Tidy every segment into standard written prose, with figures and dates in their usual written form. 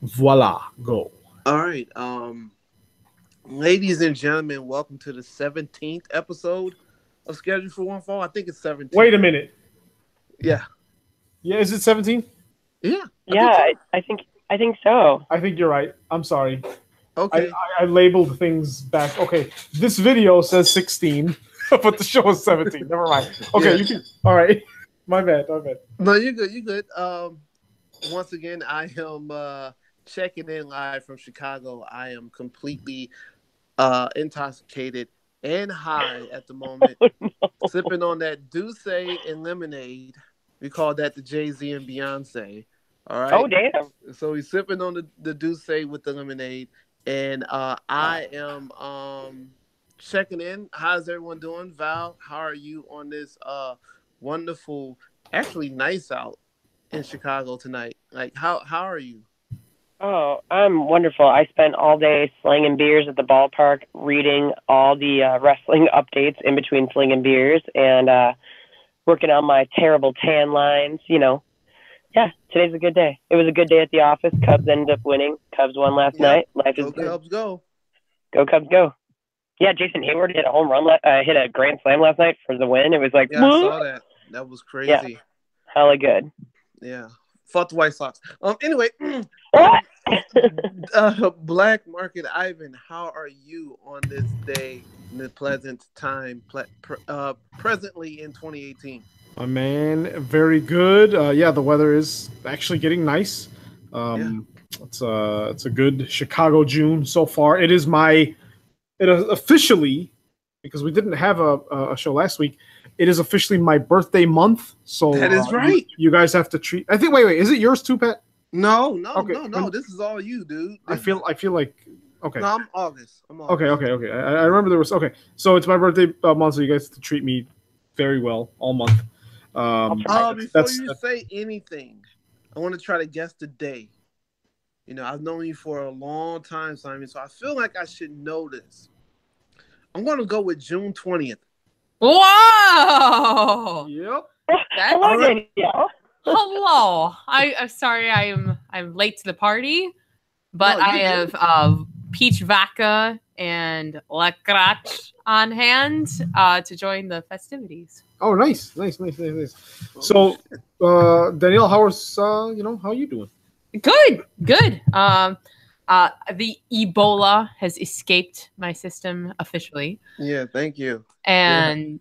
Voila, go. All right. Ladies and gentlemen, welcome to the 17th episode of Schedule for One Fall. I think it's 17. Wait a minute. Yeah. Yeah, is it 17? Yeah. Yeah, I think so. I think you're right. I'm sorry. Okay. I labeled things back. Okay, this video says 16, but the show is 17. Never mind. Okay, Yeah. you can. All right. My bad. No, you're good. You're good. Once again, I am checking in live from Chicago. I am completely intoxicated and high at the moment, sipping on that Douce and lemonade. We call that the Jay-Z and Beyonce. All right. Oh, damn. So he's sipping on the Douce with the lemonade, and I am checking in. How's everyone doing? Val, how are you on this wonderful, actually nice out in Chicago tonight? Like, how are you? Oh, I'm wonderful. I spent all day slinging beers at the ballpark, reading all the wrestling updates in between slinging beers, and working on my terrible tan lines. Yeah, today's a good day. It was a good day at the office. Cubs ended up winning. Cubs won last night. Life is Go good. Cubs, go! Go Cubs, go! Yeah, Jason Hayward hit a home run. Hit a grand slam last night for the win. It was like, Yeah, I saw that. That was crazy. Yeah. Hella good. Yeah. Fuck the White Sox. Anyway, Black Market Ivan, how are you on this day in the pleasant time, presently in 2018? My man, very good. Yeah, the weather is actually getting nice. It's a good Chicago June so far. It is officially, because we didn't have a show last week. It is officially my birthday month. So that is right. You guys have to treat. I think. Wait. Is it yours too, Pat? No. Okay. No. This is all you, dude. I feel like. Okay. No, I'm August. Okay. I remember there was. Okay. So it's my birthday month, so you guys have to treat me very well all month. Before you say anything, I want to try to guess the day. I've known you for a long time, Simon, so I feel like I should know this. I'm going to go with June 20th. Whoa! Yep. Hello, Danielle. Hello. I'm sorry I'm late to the party, but I have peach vodka and La Crache on hand to join the festivities. Oh, nice. So, Danielle, how are you doing? Good. The Ebola has escaped my system officially. Yeah, thank you. And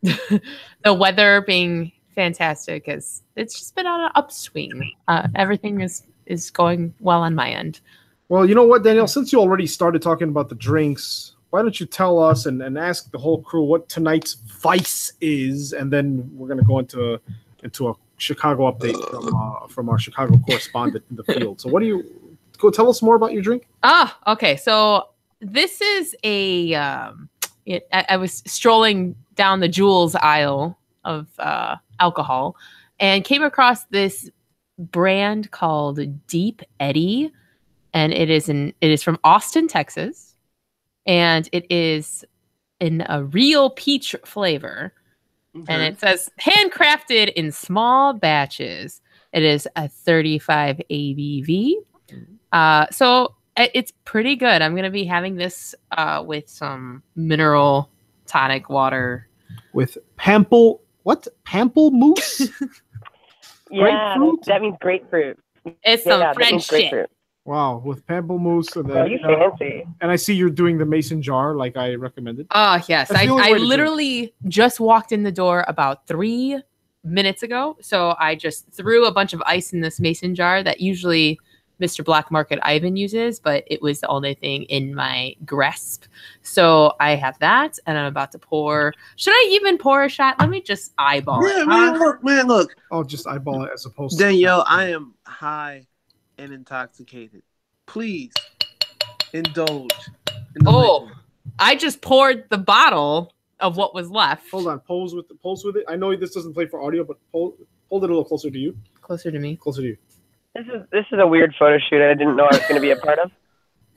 the weather being fantastic, it's just been on an upswing. Everything is going well on my end. Well, you know what, Danielle, since you already started talking about the drinks, why don't you tell us and ask the whole crew what tonight's vice is, and then we're going to go into a Chicago update from our Chicago correspondent in the field. So go tell us more about your drink? Okay. So this is I was strolling down the Juul's aisle of alcohol and came across this brand called Deep Eddy, and it is from Austin, Texas, and it is in a real peach flavor. Okay. And it says handcrafted in small batches. It is a 35 ABV. So it's pretty good. I'm going to be having this with some mineral tonic water. With pamplemousse? Yeah, that means grapefruit. It's some French shit. Wow, with pamplemousse. You fancy. And I see you're doing the mason jar like I recommended. Oh, yes. I literally just walked in the door about 3 minutes ago. So I just threw a bunch of ice in this mason jar that usually Mr. Black Market Ivan uses, but it was the only thing in my grasp. So I have that, and I'm about to pour. Should I even pour a shot? Let me just eyeball it. Man, look. Oh, just eyeball it as opposed Danielle, I am high and intoxicated. Please indulge. I just poured the bottle of what was left. Hold on, pose with it. I know this doesn't play for audio, but hold it a little closer to you. Closer to me. Closer to you. This is a weird photo shoot I didn't know I was going to be a part of.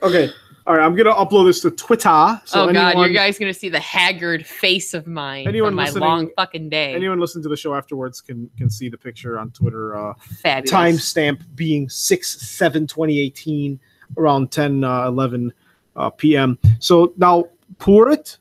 Okay. All right, I'm going to upload this to Twitter. So God, you guys going to see the haggard face of mine from my long fucking day. Anyone listening to the show afterwards can see the picture on Twitter. Fabulous. Timestamp being 6/7/2018. around 10, 11 p.m. So now pour it.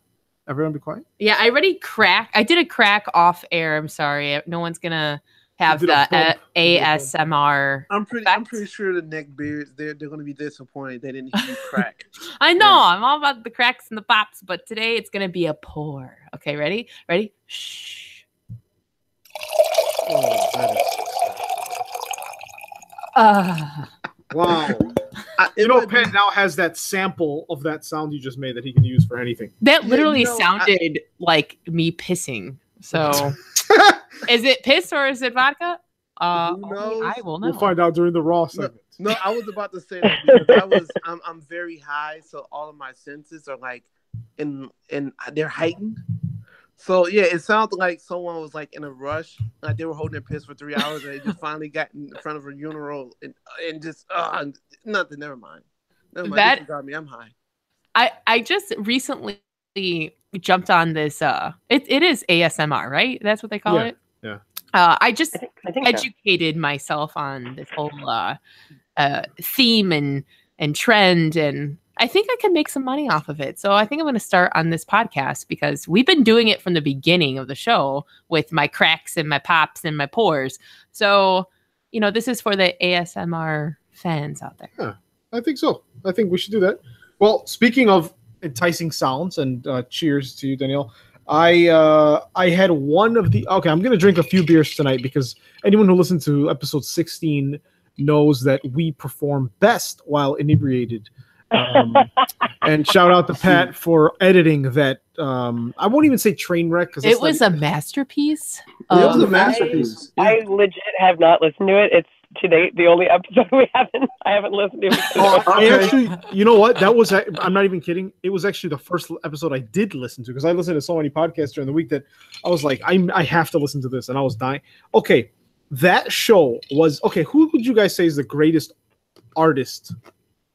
Everyone be quiet. Yeah, I already I did a crack off air. I'm sorry. No one's gonna have You did a the bump. You did a bump. ASMR. I'm effect. pretty sure the neck beards they're going to be disappointed they didn't hear you crack. I know. Yeah. I'm all about the cracks and the pops, but today it's gonna be a pour. Okay, ready? Ready? Shh. Oh, that is wow. You know, Pat now has that sample of that sound you just made that he can use for anything. That Yeah, literally you know, sounded like me pissing. So, is it piss or is it vodka? Who Only knows? I will know. We'll find out during the Raw segment. No, I was about to say that because I'm very high, so all of my senses are like in they're heightened. So yeah, it sounded like someone was like in a rush, like they were holding their piss for 3 hours and they just finally got in front of a funeral and just nothing. Never mind. That- Disregard me. I'm high. I just recently jumped on this. It is ASMR, right? That's what they call Yeah, it. yeah. I just I think so. educated myself on this whole theme and trend, and I think I can make some money off of it. So I think I'm going to start on this podcast because we've been doing it from the beginning of the show with my cracks and my pops and my pours. So, this is for the ASMR fans out there. Yeah, I think so. I think we should do that. Well, speaking of enticing sounds, and cheers to you, Danielle. I had one of the. Okay, I'm gonna drink a few beers tonight because anyone who listened to episode 16 knows that we perform best while inebriated. And shout out to Pat for editing that. I won't even say train wreck because It was a masterpiece. It was a of- masterpiece. I legit have not listened to it. It's to date the only episode I haven't listened to. I actually, you know what? That was. I'm not even kidding. It was actually the first episode I did listen to because I listened to so many podcasts during the week that I was like, I have to listen to this, and I was dying. Okay, that show was okay. Who would you guys say is the greatest artist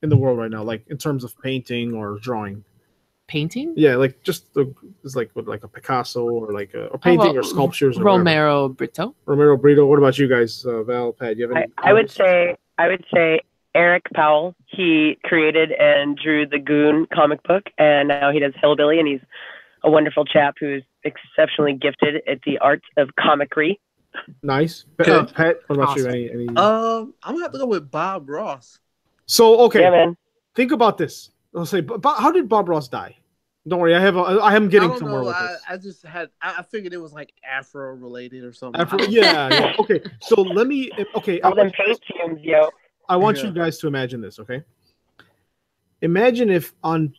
in the world right now, like in terms of painting or drawing? painting. Yeah, like just it's like a Picasso or like a painting or sculptures. Or Romero Brito. Romero Brito. What about you guys, Val, Pat? You have any? I would say Eric Powell. He created and drew the Goon comic book, and now he does Hillbilly, and he's a wonderful chap who's exceptionally gifted at the art of comicry. Nice. Okay. Pat, what about Awesome. you? Any? I'm gonna have to go with Bob Ross. So okay, Yeah, man. think about this. I'll say, how did Bob Ross die? Don't worry, I am getting I don't somewhere know. with this. I just had. I figured it was like Afro related or something. Yeah. Okay, so let me. Okay, All them paint fumes, yo. I want Yeah. you guys to imagine this. Okay, imagine if on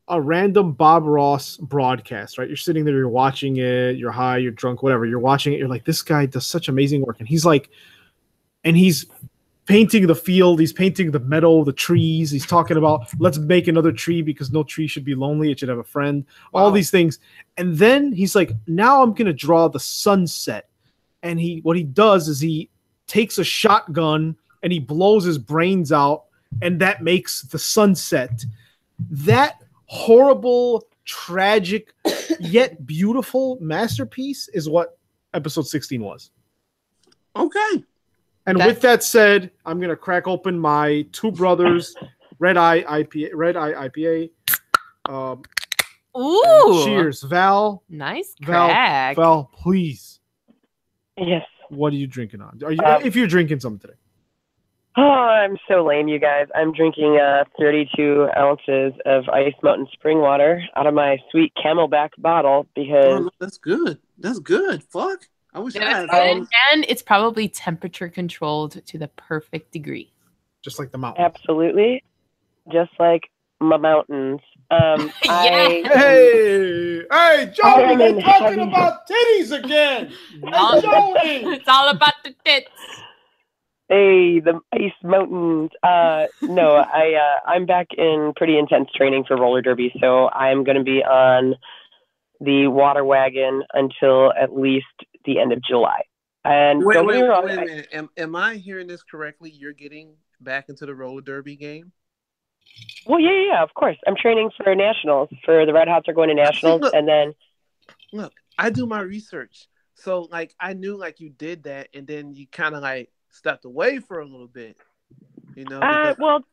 a random Bob Ross broadcast, right? You're sitting there, you're watching it, you're high, you're drunk, whatever. You're watching it, you're like, this guy does such amazing work, and he's painting the field, he's painting the meadow, the trees. He's talking about let's make another tree because no tree should be lonely; it should have a friend. All these things, and then he's like, now I'm gonna draw the sunset, and what he does is he takes a shotgun and he blows his brains out, and that makes the sunset. That horrible, tragic, yet beautiful masterpiece is what episode 16 was. Okay. And with that said, I'm gonna crack open my Two Brothers Red Eye IPA. Ooh. Cheers, Val. Nice Val, crack. Val, please. Yes. What are you drinking on? Are you Um, if you're drinking something today? Oh, I'm so lame, you guys. I'm drinking 32 ounces of Ice Mountain spring water out of my sweet Camelback bottle because Oh, that's good. That's good. Fuck. I wish I Yeah, had that's some. good. And it's probably temperature controlled to the perfect degree. Just like the mountain. absolutely, just like my mountains. Hey, Joey, they're Oh, talking man. about titties again. All- Hey, Joey. It's all about the tits. Hey, the Ice Mountains. No, I'm back in pretty intense training for roller derby, so I'm going to be on the water wagon until at least the end of July. And Wait don't get me wrong, a minute. Am I hearing this correctly? You're getting back into the roller derby game? well, yeah, of course. I'm training for nationals. For the Red Hots are going to nationals, Look. and then Look, I do my research. So like I knew like you did that and then you kind of like stepped away for a little bit. You know? because- well,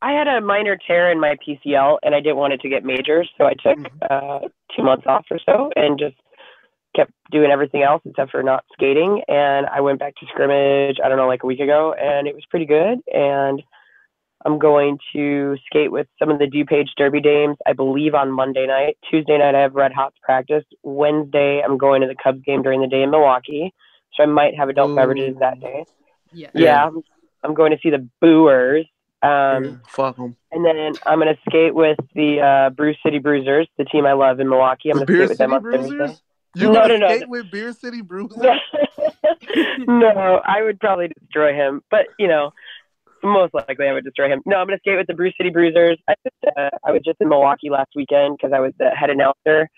I had a minor tear in my PCL, and I didn't want it to get major, so I took 2 months off or so and just kept doing everything else except for not skating. And I went back to scrimmage, I don't know, like a week ago, and it was pretty good. And I'm going to skate with some of the DuPage Derby Dames, I believe, on Monday night. Tuesday night, I have Red Hots practice. Wednesday, I'm going to the Cubs game during the day in Milwaukee, so I might have adult beverages that day. Yeah, I'm going to see the Brewers. Fuck them. And then I'm going to skate with the Brew City Bruisers, the team I love in Milwaukee. I'm going to skate with them on Thursday. You're going to skate with Beer City Bruisers? No, I would probably destroy him. But, you know, most likely I would destroy him. No, I'm going to skate with the Brew City Bruisers. I was just in Milwaukee last weekend because I was the head announcer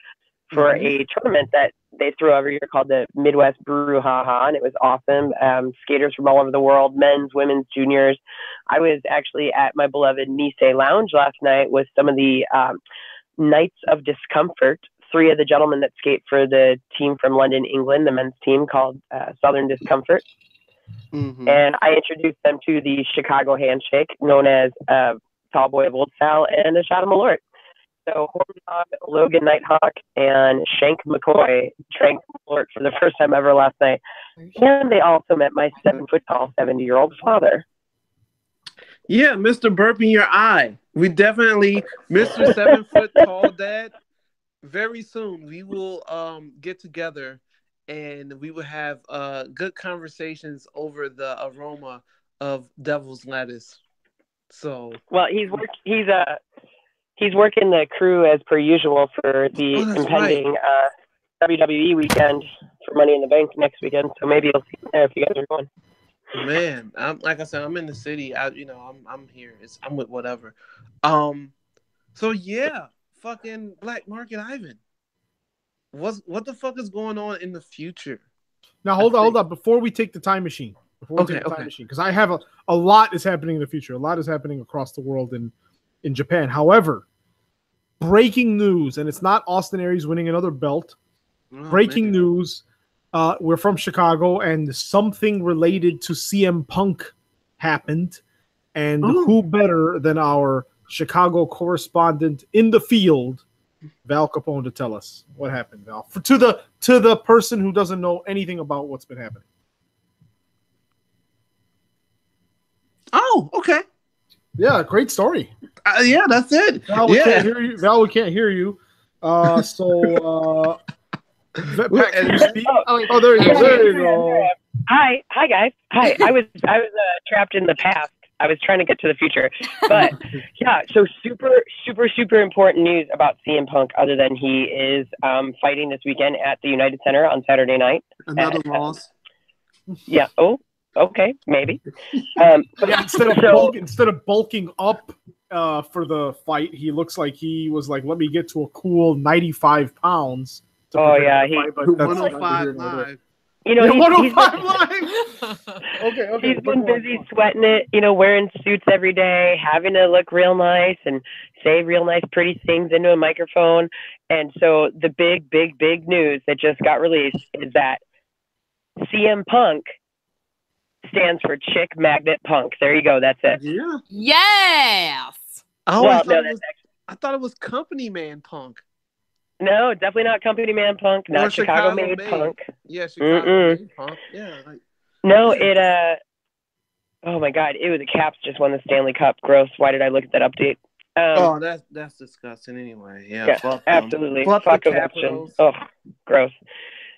for a tournament that they throw every year called the Midwest Brew Ha-Ha, and it was awesome. Skaters from all over the world, men's, women's, juniors. I was actually at my beloved Nisei Lounge last night with some of the Knights of Discomfort, 3 of the gentlemen that skate for the team from London, England, the men's team called Southern Discomfort. And I introduced them to the Chicago Handshake, known as Tall Boy of Old Style and a Shot of Malort. So Horn Dog, Logan Nighthawk, and Shank McCoy drank Malort for the first time ever last night. And they also met my 7-foot-tall, 70-year-old father. Yeah, Mr. Burp in your eye. We definitely, Mr. 7-foot-tall dad, very soon we will get together and we will have good conversations over the aroma of Devil's Lettuce. So, well, he's working the crew as per usual for the impending WWE weekend for Money in the Bank next weekend. So maybe you'll see him there if you guys are going. Man, like I said, I'm in the city. I'm here. I'm with whatever. So yeah, fucking Black Market Ivan. What the fuck is going on in the future? Now hold on. Before we take the time machine, because I have a lot is happening in the future. A lot is happening across the world in Japan. However, breaking news, and it's not Austin Aries winning another belt. Breaking news. We're from Chicago, and something related to CM Punk happened. And who better than our Chicago correspondent in the field, Val Capone, to tell us what happened, Val, to the person who doesn't know anything about what's been happening. Oh, okay. Yeah, great story. Yeah, that's it. Val, we can't hear you. Val, we can't hear you. Pat, can you speak? Oh, there you go. Hi guys. Hi. I was trapped in the past. I was trying to get to the future, but yeah. So super important news about CM Punk. Other than he is fighting this weekend at the United Center on Saturday night. Another loss. Yeah. Oh. Okay. Maybe. Instead of bulking up for the fight, he looks like he was like, let me get to a cool 95 pounds. Oh yeah, he 105 live. You know, 105 live. Okay. He's been busy sweating it. You know, wearing suits every day, having to look real nice and say real nice, pretty things into a microphone. And so the big news that just got released is that CM Punk stands for Chick Magnet Punk. There you go. That's it. Yeah. Yes. I thought it was Company Man Punk. No, definitely not Company Man Punk. Not Chicago made Punk. Yeah, Chicago made Punk. Yeah. No, it. Oh my God! It was the Caps just won the Stanley Cup. Gross. Why did I look at that update? That's disgusting. Anyway, yeah. Fuck absolutely. Fuck the Capitals. Oh, gross.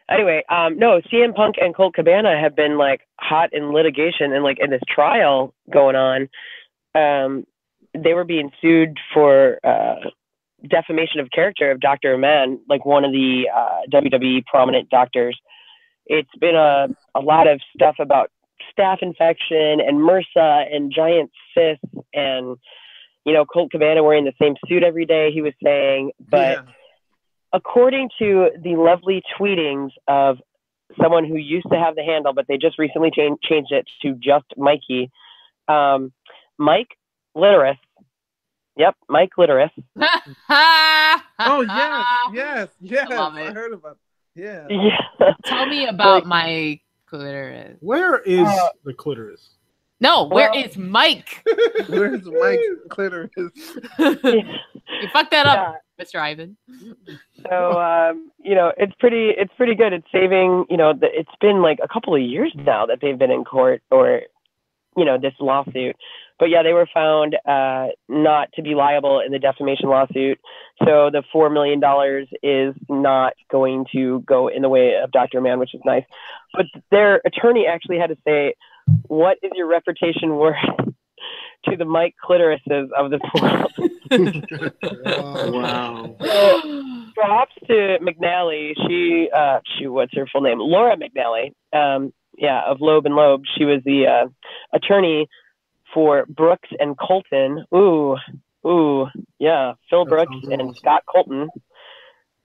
Anyway, no, CM Punk and Colt Cabana have been like hot in litigation and like in this trial going on. They were being sued for defamation of character of Dr. Amann, like one of the WWE prominent doctors. It's been a lot of stuff about staph infection and MRSA and giant cysts and, you know, Colt Cabana wearing the same suit every day, he was saying. But according to the lovely tweetings of someone who used to have the handle, but they just recently changed it to just Mikey, Mike Litteris. Yep, Mike Litteris. Oh, yes. I heard about it. Yeah. Tell me about my clitoris. Where is the clitoris? No, where Well- is Mike? Where's Mike's clitoris? You fucked that up, Mr. Ivan. So it's pretty good. It's saving. It's been like a couple of years now that they've been in court, or this lawsuit. But yeah, they were found not to be liable in the defamation lawsuit. So the $4 million is not going to go in the way of Dr. Mann, which is nice. But their attorney actually had to say, "What is your reputation worth to the Mike Clitorises of this world?" Wow. Props to McNally. What's her full name? Laura McNally. Of Loeb and Loeb. She was the attorney for Brooks and Colton. Phil Brooks and Scott Colton.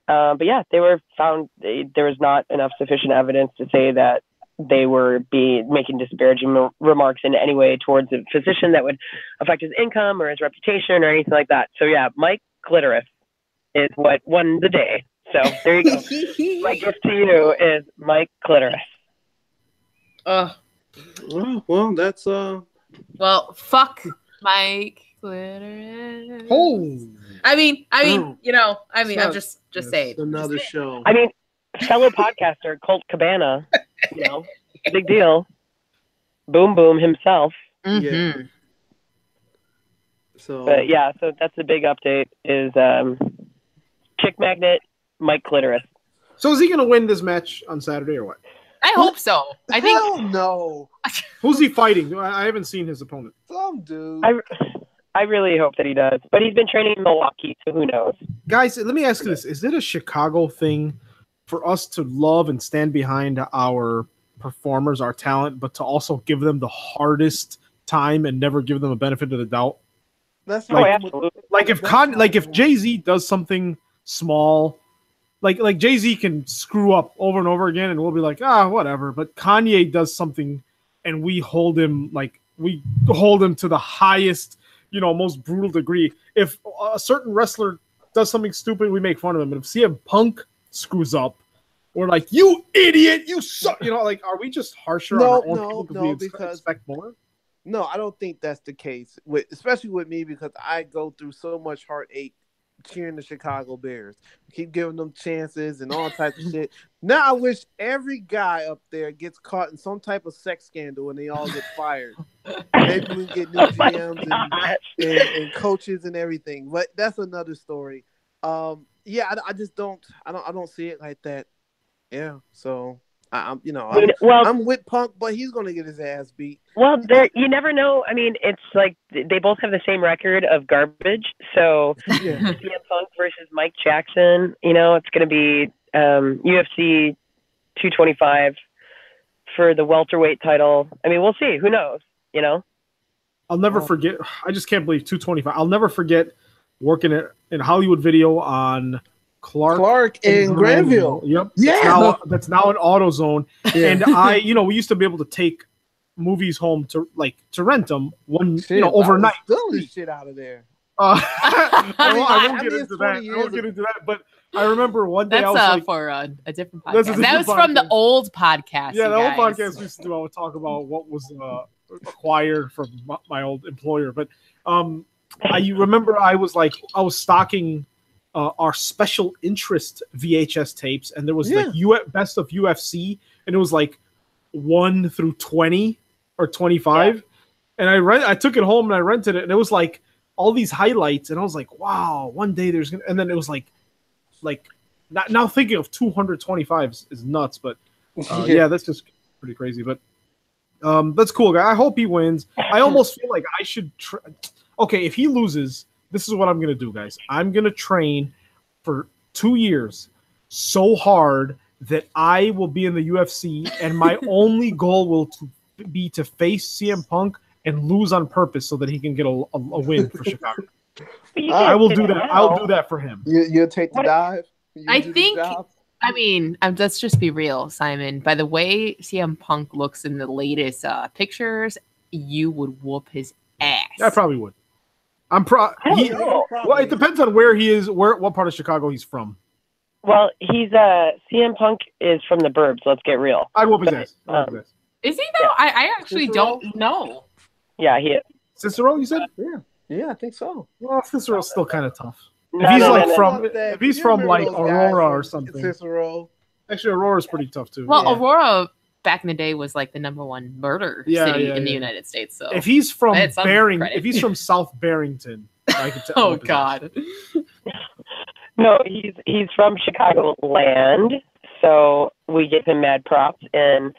But yeah, they were found. There was not enough sufficient evidence to say that they were making disparaging remarks in any way towards a physician that would affect his income or his reputation or anything like that. So yeah, Mike Clitoris is what won the day. So there you go. My gift to you is Mike Clitoris. Well, that's Well, fuck Mike Clitoris. Oh, I mean, Oh. I'm not- just saying. another show. I mean, fellow podcaster Colt Cabana, big deal. Boom Boom himself. Mhm. Yeah. So But yeah, so that's a big update is Chick Magnet, Mike Clitoris. so is he gonna win this match on Saturday or what? I hope so. I think hell no, Who's he fighting? I haven't seen his opponent. some dude. I really hope that he does. But he's been training in Milwaukee, so who knows? Guys, let me ask you this: is it a Chicago thing for us to love and stand behind our performers, our talent, but to also give them the hardest time and never give them a benefit of the doubt? That's Oh, absolutely. Like if Jay-Z does something small, like Jay-Z can screw up over and over again and we'll be like, whatever. But Kanye does something and we hold him to the highest, most brutal degree. If a certain wrestler does something stupid, we make fun of him. And if CM Punk screws up, we're like, you idiot, you suck. Are we just harsher on our own people because expect more? No, I don't think that's the case. Especially with me, because I go through so much heartache cheering the Chicago Bears. Keep giving them chances and all types of shit. Now I wish every guy up there gets caught in some type of sex scandal and they all get fired. Maybe we can get new GMs and coaches and everything. But that's another story. I just don't. I don't see it like that. Yeah. So I'm with Punk, but he's gonna get his ass beat. Well, you never know. I mean, it's like they both have the same record of garbage. So Yeah. CM Punk versus Mike Jackson, it's going to be UFC 225 for the welterweight title. I mean, we'll see. Who knows? I'll never forget. I just can't believe 225. I'll never forget working in Hollywood Video on Clark in Granville. Yep. Yeah. That's now an AutoZone. Yeah. And we used to be able to take movies home to rent them overnight. Stealing this shit out of there. I won't get it's into 20 that. years I won't get into that. But I remember one day that's I was like, for a different That's a podcast. different That was from the podcast. old podcast. yeah, you the old guys. podcast we used to do. I would talk about what was acquired from my old employer. But I remember I was stocking our special interest VHS tapes, and there was best of UFC, and it was like 1 through 20 or 25. Yeah. And I took it home and I rented it, and it was like all these highlights, and I was like, wow, one day there's gonna, and then it was like now thinking of 225 is nuts, but yeah, that's just pretty crazy. But that's cool, guy. I hope he wins. I almost feel like I should okay, if he loses, this is what I'm gonna do, guys. I'm gonna train for 2 years so hard that I will be in the UFC, and my only goal will be to face CM Punk and lose on purpose so that he can get a win for Chicago. I will do that. I'll do that for him. You'll take the dive. Let's just be real, Simon. By the way CM Punk looks in the latest pictures, you would whoop his ass. I probably would. Well, it depends on where he is, what part of Chicago he's from. Well, he's CM Punk is from the burbs. Let's get real. I'd whoop his ass. Is he though? Yeah. I actually don't know. Yeah, he is. Cicero, you said? Yeah, I think so. Well, Cicero's still kind of tough. No, If he's no, like no, from, Fuck that. if he's You from remember like those guys Aurora or from something. Cicero. Actually, Aurora's pretty tough too. Well, Yeah. Aurora back in the day was like the #1 murder city in the United States. So If he's from That's some Barrington, credit. if he's from South Barrington, I can tell. oh god, No, he's from Chicago land, so we give him mad props. And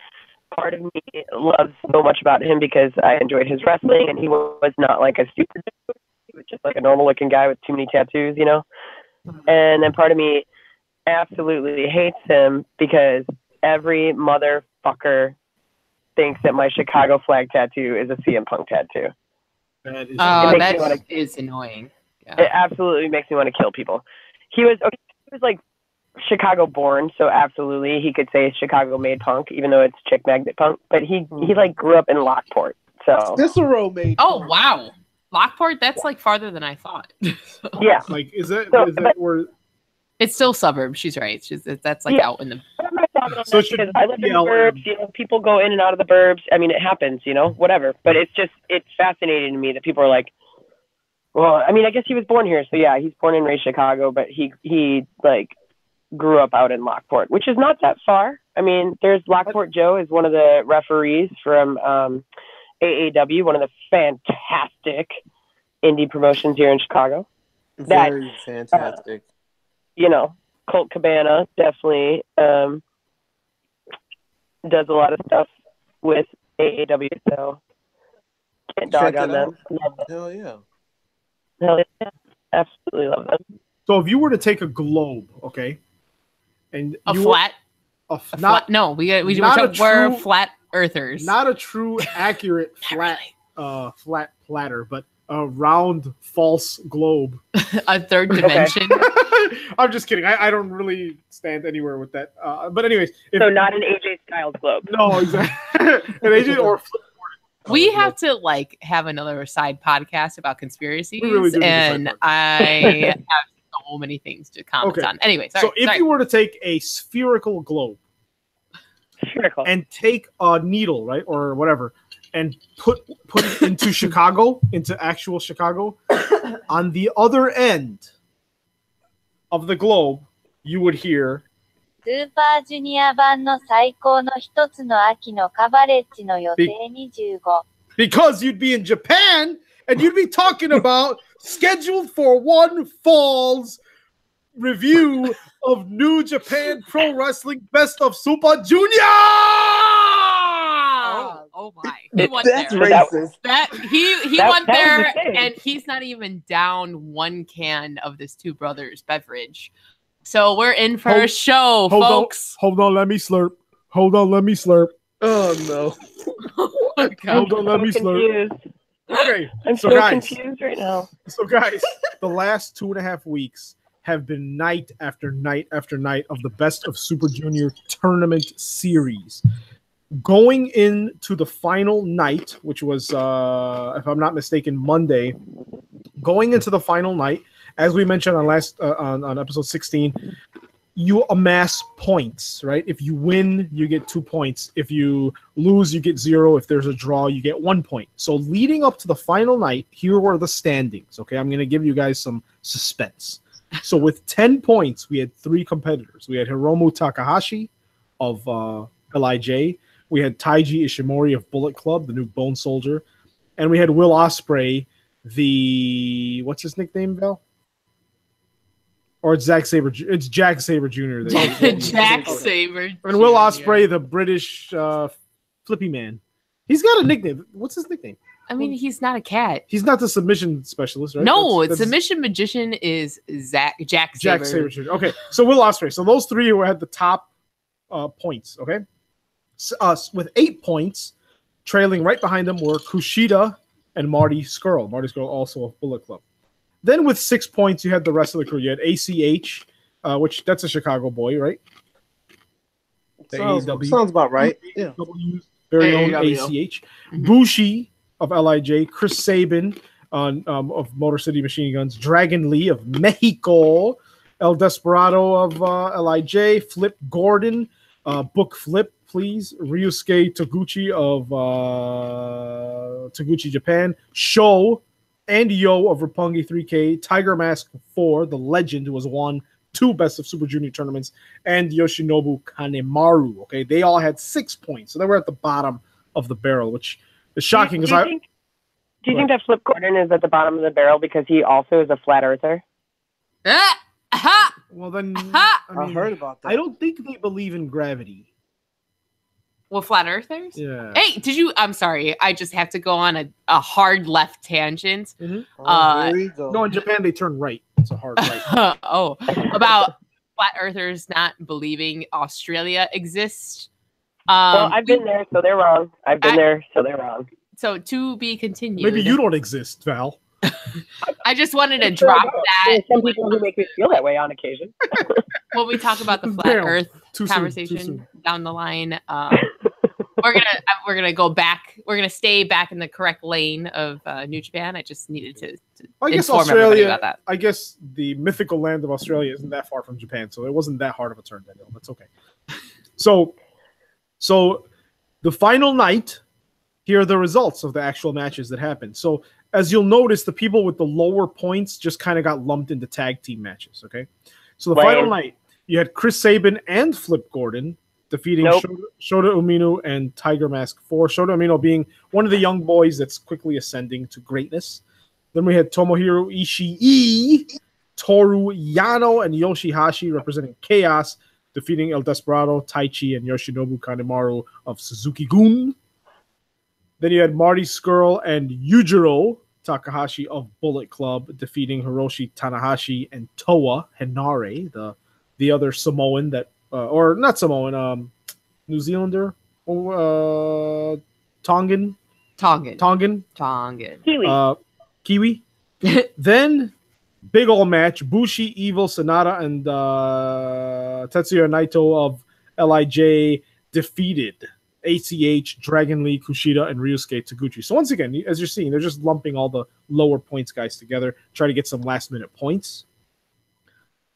part of me loves so much about him because I enjoyed his wrestling, and he was not like a super dude. He was just like a normal looking guy with too many tattoos, you know. And then part of me absolutely hates him because every motherfucker thinks that my Chicago flag tattoo is a CM Punk tattoo. That is It makes me that wanna- is annoying. It Yeah. absolutely makes me want to kill people. He was like Chicago born, so absolutely he could say Chicago made Punk, even though it's Chick Magnet Punk. But he like grew up in Lockport, so Cicero made. Oh wow, Lockport. That's like farther than I thought. yeah. like is that So- where? It's still suburbs. She's right. That's like Yeah. out in the. I'm not talking about So that it should because I live in be the LM. burbs. You know, people go in and out of the burbs. I mean, it happens. You know, whatever. But it's fascinating to me that people are like, well, I mean, I guess he was born here, so yeah, he's born and raised Chicago, but he like grew up out in Lockport, which is not that far. I mean, there's Lockport Joe is one of the referees from AAW, one of the fantastic indie promotions here in Chicago. Very fantastic. You know, Colt Cabana definitely does a lot of stuff with AAW, so can't dog Check on it them. out. Love them. Hell yeah. Hell yeah. Absolutely love them. So if you were to take a globe, okay, and A you flat. were, A not flat. No, we're not a we're true- flat earthers. not a true accurate flat flat platter, but a round false globe. a third dimension. I'm just kidding. I don't really stand anywhere with that. But anyways, if, So not an AJ Styles globe. no, exactly. An agent or We have to like have another side podcast about conspiracies, We really do need a side and podcast. I have so many things to comment Okay. on. Anyway, sorry. So if you were to take a spherical globe Spherical. and take a needle, right, or whatever, and put it into Chicago, into actual Chicago, on the other end of the globe, you would hear スーパージュニア版の最高の一つの秋のカバレッジの予定25。 because you'd be in Japan and you'd be talking about scheduled for one fall's review of New Japan Pro Wrestling Best of Super Junior. oh my, he went That's there. racist. That he That- went that was there, the thing. and he's not even down one can of this Two Brothers beverage. So we're in for a Hold- show, Hold folks. on, let me slurp. Hold on, let me slurp. Oh no. Oh, God. Hold on, let me slurp. confused. Okay, I'm so so guys, confused right now. so guys, the last 2.5 weeks have been night after night after night of the Best of Super Junior tournament series. Going into the final night, which was, if I'm not mistaken, Monday. Going into the final night, as we mentioned on on episode 16, you amass points, right? If you win, you get 2 points. If you lose, you get 0. If there's a draw, you get 1 point. So leading up to the final night, here were the standings. Okay, I'm going to give you guys some suspense. So with 10 points, we had 3 competitors. We had Hiromu Takahashi of LIJ. We had Taiji Ishimori of Bullet Club, the new Bone Soldier. And we had Will Ospreay, the... What's his nickname, Val? Or it's Zack Sabre. It's Jack Sabre Jr. Jack Sabre. And Will Jr. Ospreay, the British flippy man. He's got a nickname. What's his nickname? I mean, he's not a cat. He's not the submission specialist, right? No, That's submission magician is Jack Jack Sabre. Sabre Jr. Okay, so Will Ospreay. So those 3 were at the top points. Okay, us with 8 points, trailing right behind them were Kushida and Marty Scurll. Marty Scurll also of Bullet Club. Then with 6 points, you had the rest of the crew. You had ACH, which that's a Chicago boy, right? The AEW. Sounds about right. Yeah. AEW's very own AEW. ACH. Bushi of LIJ, Chris Sabin of Motor City Machine Guns, Dragon Lee of Mexico, El Desperado of LIJ, Flip Gordon, Book Flip please. Ryusuke Taguchi of Taguchi Japan. Sho and Yo of Roppongi 3K. Tiger Mask 4, the legend who has won 2 Best of Super Junior tournaments. And Yoshinobu Kanemaru. Okay, they all had 6 points. So they were at the bottom of the barrel, which is shocking. Do you think that Flip Gordon is at the bottom of the barrel because he also is a flat earther? Well, then Ha! I heard about that. I don't think they believe in gravity. Well, flat earthers? Yeah. Hey, I'm sorry. I just have to go on a hard left tangent. Here we go. No, in Japan they turn right. It's a hard right. About flat earthers not believing Australia exists. Well, I've been there, so they're wrong. I've been there, so they're wrong. So to be continued. Maybe you don't exist, Val. I just wanted to drop that. There's some people who make me feel that way on occasion. When we talk about the flat Damn. Earth Too conversation soon. down the line, we're gonna go back. We're gonna stay back in the correct lane of New Japan. I just needed to I guess inform everybody Australia. about that. I guess the mythical land of Australia isn't that far from Japan, so it wasn't that hard of a turn, Daniel. That's okay. So the final night. Here are the results of the actual matches that happened. So as you'll notice, the people with the lower points just kind of got lumped into tag team matches. Okay, so the final night you had Chris Sabin and Flip Gordon defeating Shota Umino and Tiger Mask 4. Shota Umino being one of the young boys that's quickly ascending to greatness. Then we had Tomohiro Ishii, Toru Yano, and Yoshihashi representing Chaos, defeating El Desperado, Taichi, and Yoshinobu Kanemaru of Suzuki-gun. Then you had Marty Skrull and Yujiro Takahashi of Bullet Club defeating Hiroshi Tanahashi and Toa Henare, the other Samoan that or not Samoan, New Zealander, Tongan. Kiwi. Then big old match: Bushi, Evil, Sonata, and Tetsuya Naito of LIJ defeated ACH, Dragon Lee, Kushida, and Ryusuke Taguchi. So once again, as you're seeing, they're just lumping all the lower points guys together, try to get some last minute points.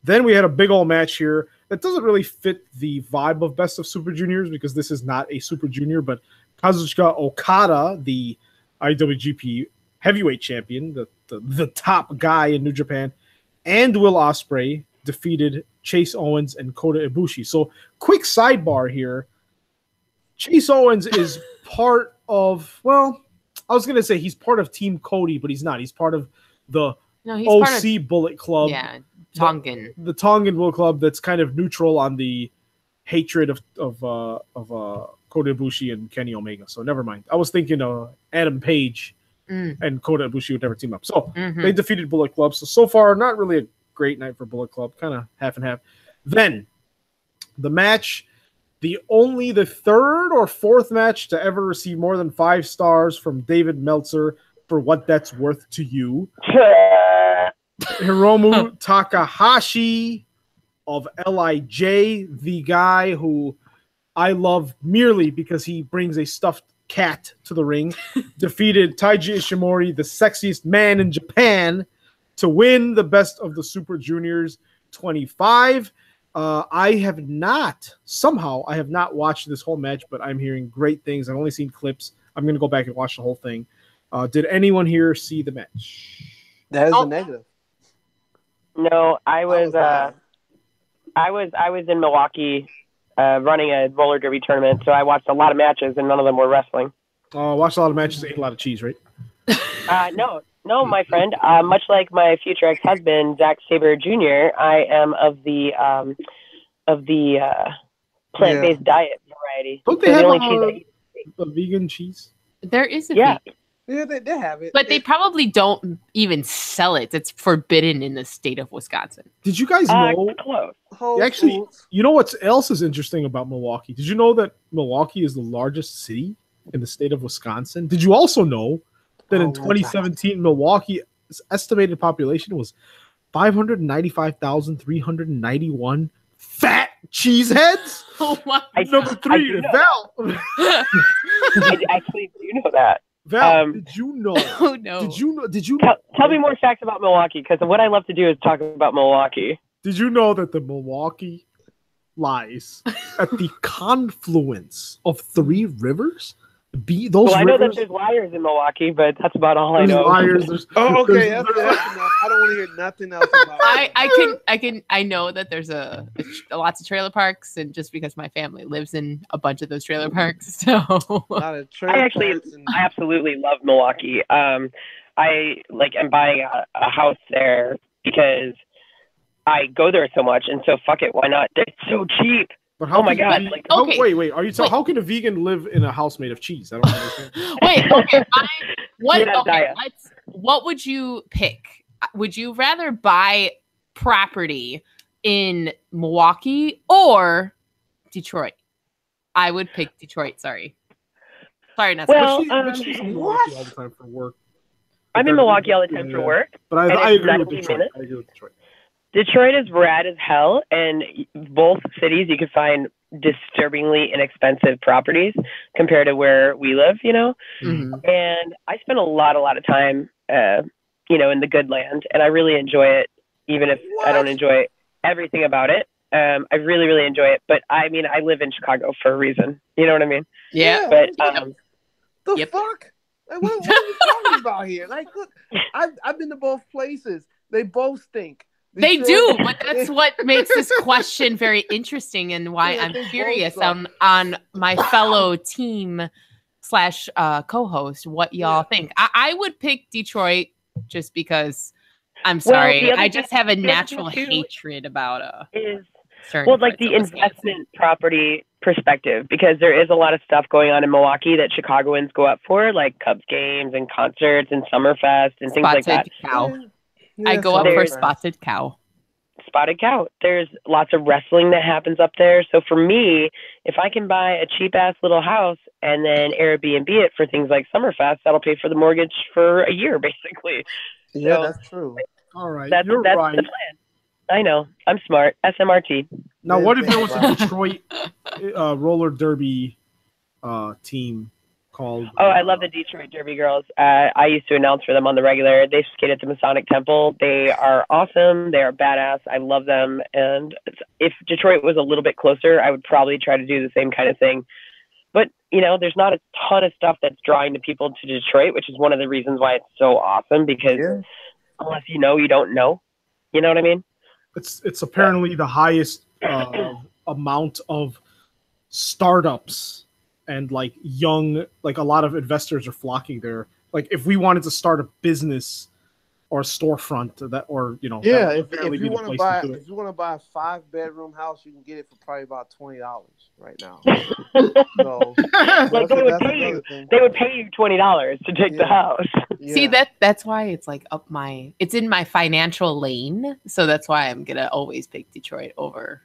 Then we had a big old match here that doesn't really fit the vibe of Best of Super Juniors because this is not a Super Junior, but Kazuchika Okada, the IWGP Heavyweight Champion, the top guy in New Japan, and Will Ospreay defeated Chase Owens and Kota Ibushi. So quick sidebar here. Chase Owens is part of, well, I was going to say he's part of Team Cody, but he's not. He's part of the OC Bullet Club. Yeah, Tongan. The Tongan Bullet Club that's kind of neutral on the hatred of Kota Ibushi and Kenny Omega. So never mind. I was thinking Adam Page and Kota Ibushi would never team up. So they defeated Bullet Club. So far, not really a great night for Bullet Club. Kind of half and half. Then the match... the third or fourth match to ever receive more than 5 stars from David Meltzer for What That's Worth to You. Hiromu Takahashi of LIJ, the guy who I love merely because he brings a stuffed cat to the ring, defeated Taiji Ishimori, the sexiest man in Japan, to win the Best of the Super Juniors 25. I have not watched this whole match, but I'm hearing great things. I've only seen clips. I'm going to go back and watch the whole thing. Did anyone here see the match? That is a negative. No, I was in Milwaukee running a roller derby tournament, so I watched a lot of matches, and none of them were wrestling. Watched a lot of matches, ate a lot of cheese, right? No, my friend. Much like my future ex-husband, Zack Sabre Jr., I am of the plant-based diet variety. Don't they have a vegan cheese? There is a vegan. Yeah, they have it. But they probably don't even sell it. It's forbidden in the state of Wisconsin. Did you guys know? Close. Actually, you know what else is interesting about Milwaukee? Did you know that Milwaukee is the largest city in the state of Wisconsin? Did you also know that in 2017, Milwaukee's estimated population was 595,391 fat cheeseheads? Oh my! Number 3, Val. I actually do know that. Val, did you know? Oh no! Did you tell me more facts about Milwaukee? Because what I love to do is talk about Milwaukee. Did you know that the Milwaukee lies at the confluence of three rivers. Those I know that rivers. there's liars in Milwaukee, but that's about all I There's know. liars. There's, Oh, okay, there's- that's enough. I don't want to hear nothing else about it. I know that there's lots of trailer parks, and just because my family lives in a bunch of those trailer parks, so A lot of trailer parks and- I absolutely love Milwaukee. I am buying a house there because I go there so much, and so fuck it, why not? It's so cheap. But how Oh my can God, a ve- like- how- Okay. wait. Are you? Wait. How can a vegan live in a house made of cheese? I don't understand. wait, okay, You're not dying. what would you pick? Would you rather buy property in Milwaukee or Detroit? I would pick Detroit. Sorry, not Well, But she's in Milwaukee all the time for work. I'm in Milwaukee all the time for work. But and I it's agree with 90 Detroit. minutes. I agree with Detroit. Detroit is rad as hell, and both cities you could find disturbingly inexpensive properties compared to where we live, Mhm. And I spend a lot of time, in the good land, and I really enjoy it, even if I don't enjoy everything about it. I really, really enjoy it. But I mean, I live in Chicago for a reason. You know what I mean? Yeah. But The Yep. fuck? Like, what are you talking about here? Like, look, I've been to both places. They both stink. They said- do, but that's what makes this question very interesting, and why Yeah, I'm they both curious suck. on my fellow team / co-host what y'all think. I would pick Detroit just because I'm sorry, the other I thing- just have a the other natural thing, too, hatred about is certain well, like parts the of Wisconsin. investment property perspective, because there is a lot of stuff going on in Milwaukee that Chicagoans go up for, like Cubs games and concerts and Summerfest and things like that. Spotted cow. Yeah, I go up for There's- spotted cow. Spotted cow. There's lots of wrestling that happens up there. So for me, if I can buy a cheap ass little house and then Airbnb it for things like Summerfest, that'll pay for the mortgage for a year, basically. Yeah, So- that's true. All right, That's you're the right. plan. I know. I'm smart. SMRT. Now, what if there was a Right. Detroit roller derby team called? Oh, I love the Detroit Derby girls. I used to announce for them on the regular. They skate at the Masonic Temple. They are awesome. They are badass. I love them. And if Detroit was a little bit closer, I would probably try to do the same kind of thing. But, there's not a ton of stuff that's drawing the people to Detroit, which is one of the reasons why it's so awesome, because Yeah. unless you know, you don't know. You know what I mean? It's apparently the highest amount of startups and like a lot of investors are flocking there. Like if we wanted to start a business or a storefront that, or Yeah, that would if apparently you be the want to place buy do it. if you want to buy a 5-bedroom house, you can get it for probably about $20 right now. So Like they would that's pay you. another thing. They would pay you $20 to take the Yeah. house. See, Yeah. that's why it's like it's in my financial lane. So that's why I'm gonna always pick Detroit over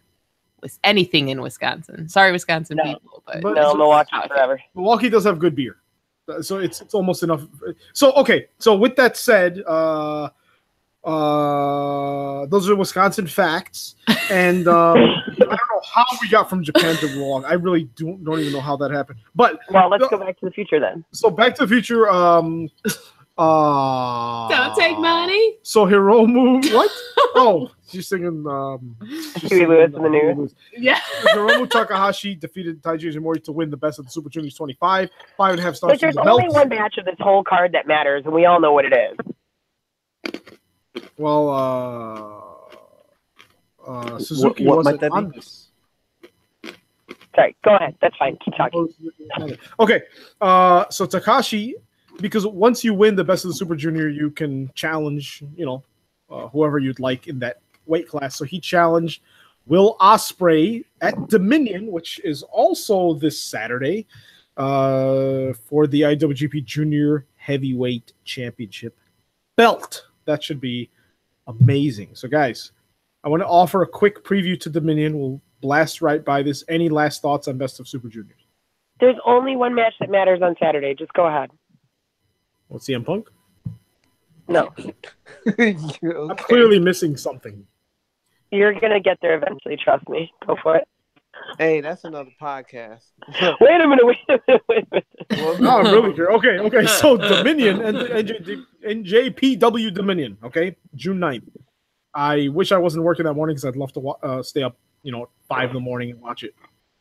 with anything in Wisconsin. Sorry, Wisconsin No. people, but But- No, so- Milwaukee Okay. forever. Milwaukee does have good beer, so it's almost enough. So okay, so with that said, those are Wisconsin facts, and I don't know how we got from Japan to Milwaukee. I really don't even know how that happened. But Well, let's go back to the future then. so Back to the Future. don't take money. So Hiromu, what? Oh, she's singing. She's Huey Lewis singing, in the Huey news. Lewis. Yeah. Hiromu Takahashi defeated Taiji Ishimori to win the Best of the Super Juniors 25. 5.5 stars But from there's the only belt. one match of this whole card that matters, and we all know what it is. Well, Suzuki What might wasn't that be? on this. Sorry, go ahead. That's fine. Keep talking. Okay, so Takashi, because once you win the Best of the Super Junior, you can challenge, whoever you'd like in that weight class. So he challenged Will Ospreay at Dominion, which is also this Saturday, for the IWGP Junior Heavyweight Championship belt. That should be amazing. So, guys, I want to offer a quick preview to Dominion. We'll blast right by this. Any last thoughts on Best of Super Juniors? There's only one match that matters on Saturday. Just go ahead. What's CM Punk? No, I'm clearly missing something. you're gonna get there eventually. Trust me. Go for it. Hey, that's another podcast. Wait a minute. Wait a minute. No, I'm really curious. Okay. So Dominion and NJPW Dominion. Okay, June 9th. I wish I wasn't working that morning because I'd love to stay up 5 in the morning and watch it.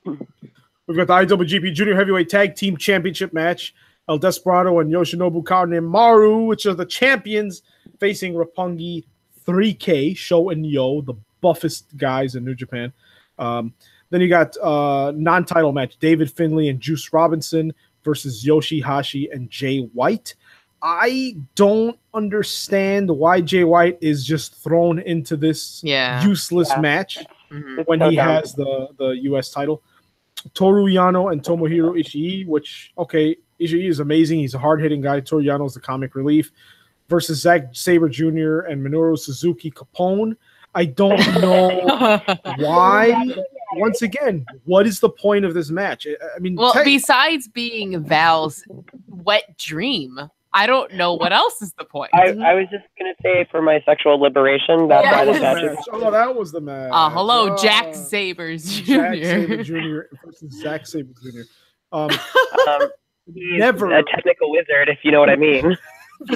We've got the IWGP Junior Heavyweight Tag Team Championship match. El Desperado and Yoshinobu Kanemaru, which are the champions, facing Roppongi 3K, Sho and Yo, the buffest guys in New Japan. Then you got non-title match, David Finlay and Juice Robinson versus Yoshihashi and Jay White. I don't understand why Jay White is just thrown into this useless match when he has the U.S. title. Toru Yano and Tomohiro Ishii, which, okay, Ishii is amazing. He's a hard-hitting guy. Toru Yano is the comic relief. Versus Zack Sabre Jr. and Minoru Suzuki Capone. I don't know why. Once again, what is the point of this match? I mean, besides being Val's wet dream, I don't know what else is the point. I was just going to say for my sexual liberation, that's why this match is. Oh, that was the match. Hello, Jack Sabers Jr. Jack Sabre Jr. versus Zack Sabre Jr. Never a technical wizard, if you know what I mean.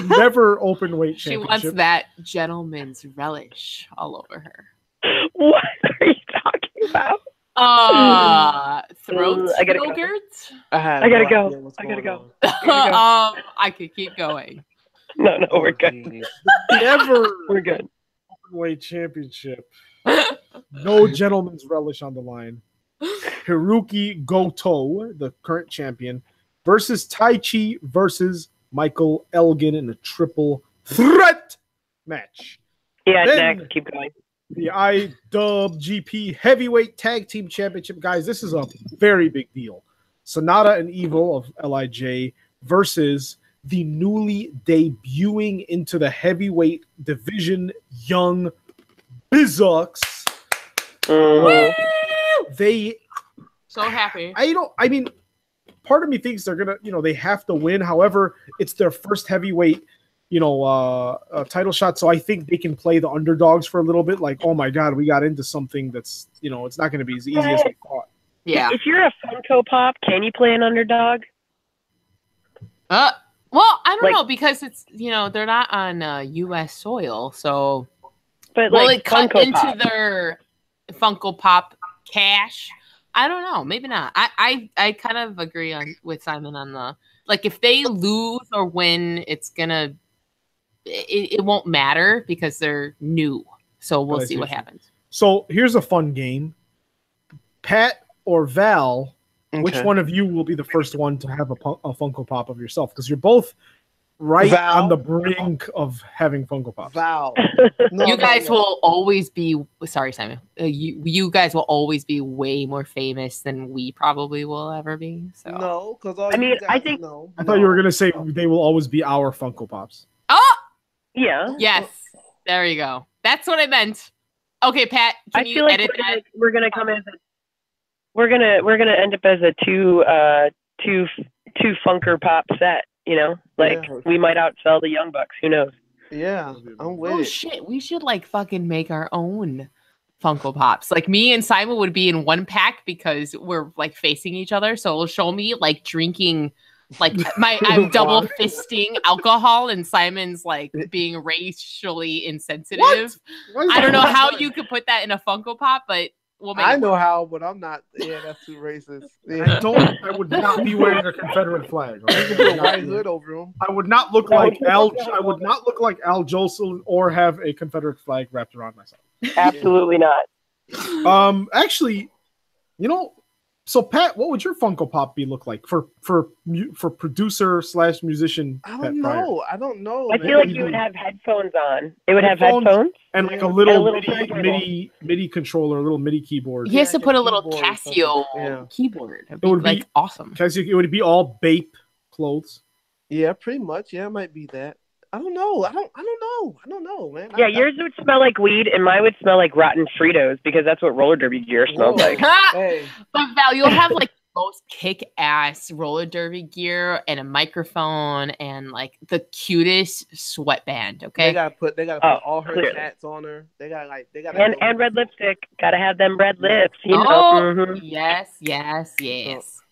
Never open weight championship. She wants that gentleman's relish all over her. What are you talking about? Throat yogurt. I gotta go. I gotta go. I could keep going. No, we're good. We're good. Openweight championship. No gentleman's relish on the line. Hiroki Goto, the current champion, versus Taichi versus Michael Elgin in a triple threat match. Yeah, next, keep going. The IWGP Heavyweight Tag Team Championship, guys. This is a very big deal. Sonata and Evil of LIJ versus the newly debuting into the heavyweight division Young Bucks. They so happy. I mean, part of me thinks they're gonna, they have to win. However, it's their first heavyweight, title shot. So I think they can play the underdogs for a little bit. Like, oh my God, we got into something that's, it's not going to be as easy as we thought. Yeah. If you're a Funko Pop, can you play an underdog? Well, I don't know, because it's, they're not on U.S. soil. So, but will it cut Funko into Pop. their Funko Pop cash? I don't know. Maybe not. I kind of agree with Simon on the, like, if they lose or win, it's gonna, it won't matter because they're new. So we'll see what happens. So here's a fun game. Pat or Val, which one of you will be the first one to have a Funko Pop of yourself? Because you're both right on the brink of having Funko Pops. Val. You guys will always be, sorry, Simon. You guys will always be way more famous than we probably will ever be. So. No, because I think I thought you were gonna say they will always be our Funko Pops. Oh, yeah. Yes, there you go. That's what I meant. Okay, Pat, can you edit that? We're gonna come as we're gonna end up as a two Funker Pop set. We might outsell the Young Bucks. Who knows? Yeah, I'm with it. Oh shit, we should fucking make our own Funko Pops. Like, me and Simon would be in one pack because we're facing each other. So it'll show me drinking, I'm double fisting alcohol, and Simon's being racially insensitive. What? I don't know how you could put that in a Funko Pop, but we'll make I know how, but I'm not. Yeah, that's too racist. Yeah. I would not be wearing a Confederate flag. You can put a white hood over him. I would not look like Al. I would not look like Al Jolson or have a Confederate flag wrapped around myself. Absolutely not. Actually, so Pat, what would your Funko Pop look like for producer / musician? I don't know. I feel like you would have headphones on. It would have headphones and a little MIDI controller, a little MIDI keyboard. He has to put a little Casio keyboard. It would be awesome. Casio, it would be all Bape clothes. Yeah, pretty much. Yeah, it might be that. I don't know. I don't know, man. Yeah, yours would smell like weed, and mine would smell like rotten Fritos because that's what roller derby gear smells like. Hey. But Val, you'll have most kick-ass roller derby gear and a microphone and the cutest sweatband. Okay, they gotta put all her tats on her. They got and red lipstick. Gotta have them red lips. Yes.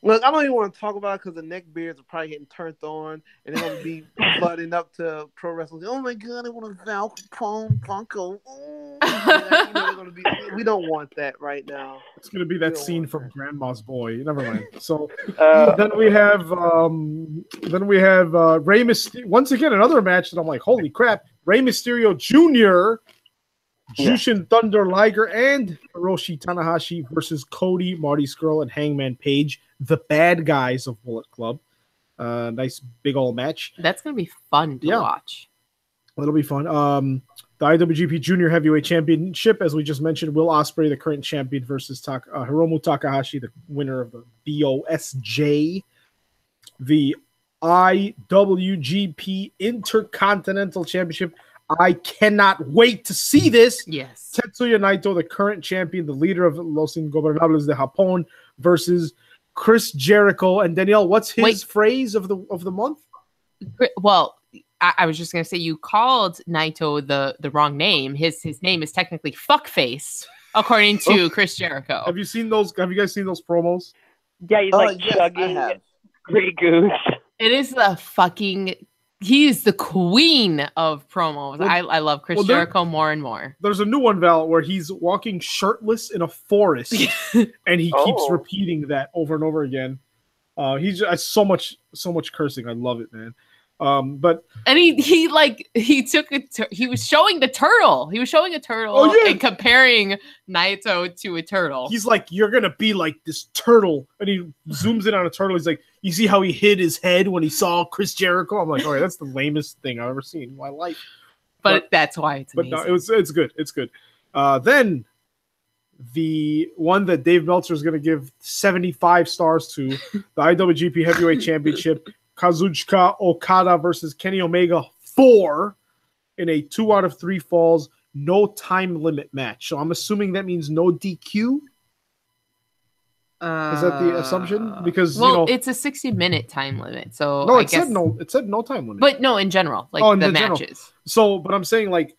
Look, I don't even want to talk about it because the neck beards are probably getting turned on, and they're gonna be flooding up to pro wrestling. Oh my God, I want a Val Capone Funko. We don't want that right now. It's gonna be that scene from Grandma's Boy. Never mind. So Uh, then we have Rey Mysterio. Once again, another match that I'm like, holy crap! Rey Mysterio Jr., Jushin Thunder Liger, and Hiroshi Tanahashi versus Cody, Marty Scurll, and Hangman Page, the bad guys of Bullet Club. Nice big old match. That's gonna be fun to watch. It'll be fun. The IWGP Junior Heavyweight Championship, as we just mentioned, Will Ospreay, the current champion, versus Hiromu Takahashi, the winner of the BOSJ. The IWGP Intercontinental Championship. I cannot wait to see this. Yes. Tetsuya Naito, the current champion, the leader of Los Ingobernables de Japón, versus Chris Jericho. And Danielle, what's his phrase of the month? Well, I was just gonna say you called Naito the wrong name. His name is technically Fuckface, according to Chris Jericho. Have you seen those? Have you guys seen those promos? yeah, he's like chugging Grey Goose. It is the fucking. He is the queen of promos. Well, I love Chris Jericho more and more. There's a new one, Val, where he's walking shirtless in a forest, and he keeps repeating that over and over again. He's just, so much cursing. I love it, man. But he was showing the turtle. He was showing a turtle and comparing Naito to a turtle. He's like, you're gonna be like this turtle, and he zooms in on a turtle. He's like, you see how he hid his head when he saw Chris Jericho? I'm like, all right, that's the lamest thing I've ever seen in my life. But that's why it's amazing. But no, it's good. It's good. Then the one that Dave Meltzer is going to give 75 stars to, the IWGP Heavyweight Championship, Kazuchika Okada versus Kenny Omega 4 in a 2 out of 3 falls, no time limit match. So I'm assuming that means no DQ. Is that the assumption? Because it's a 60-minute time limit. So no, it said no time limit. But no, in general, like the matches. General. So, but I'm saying like,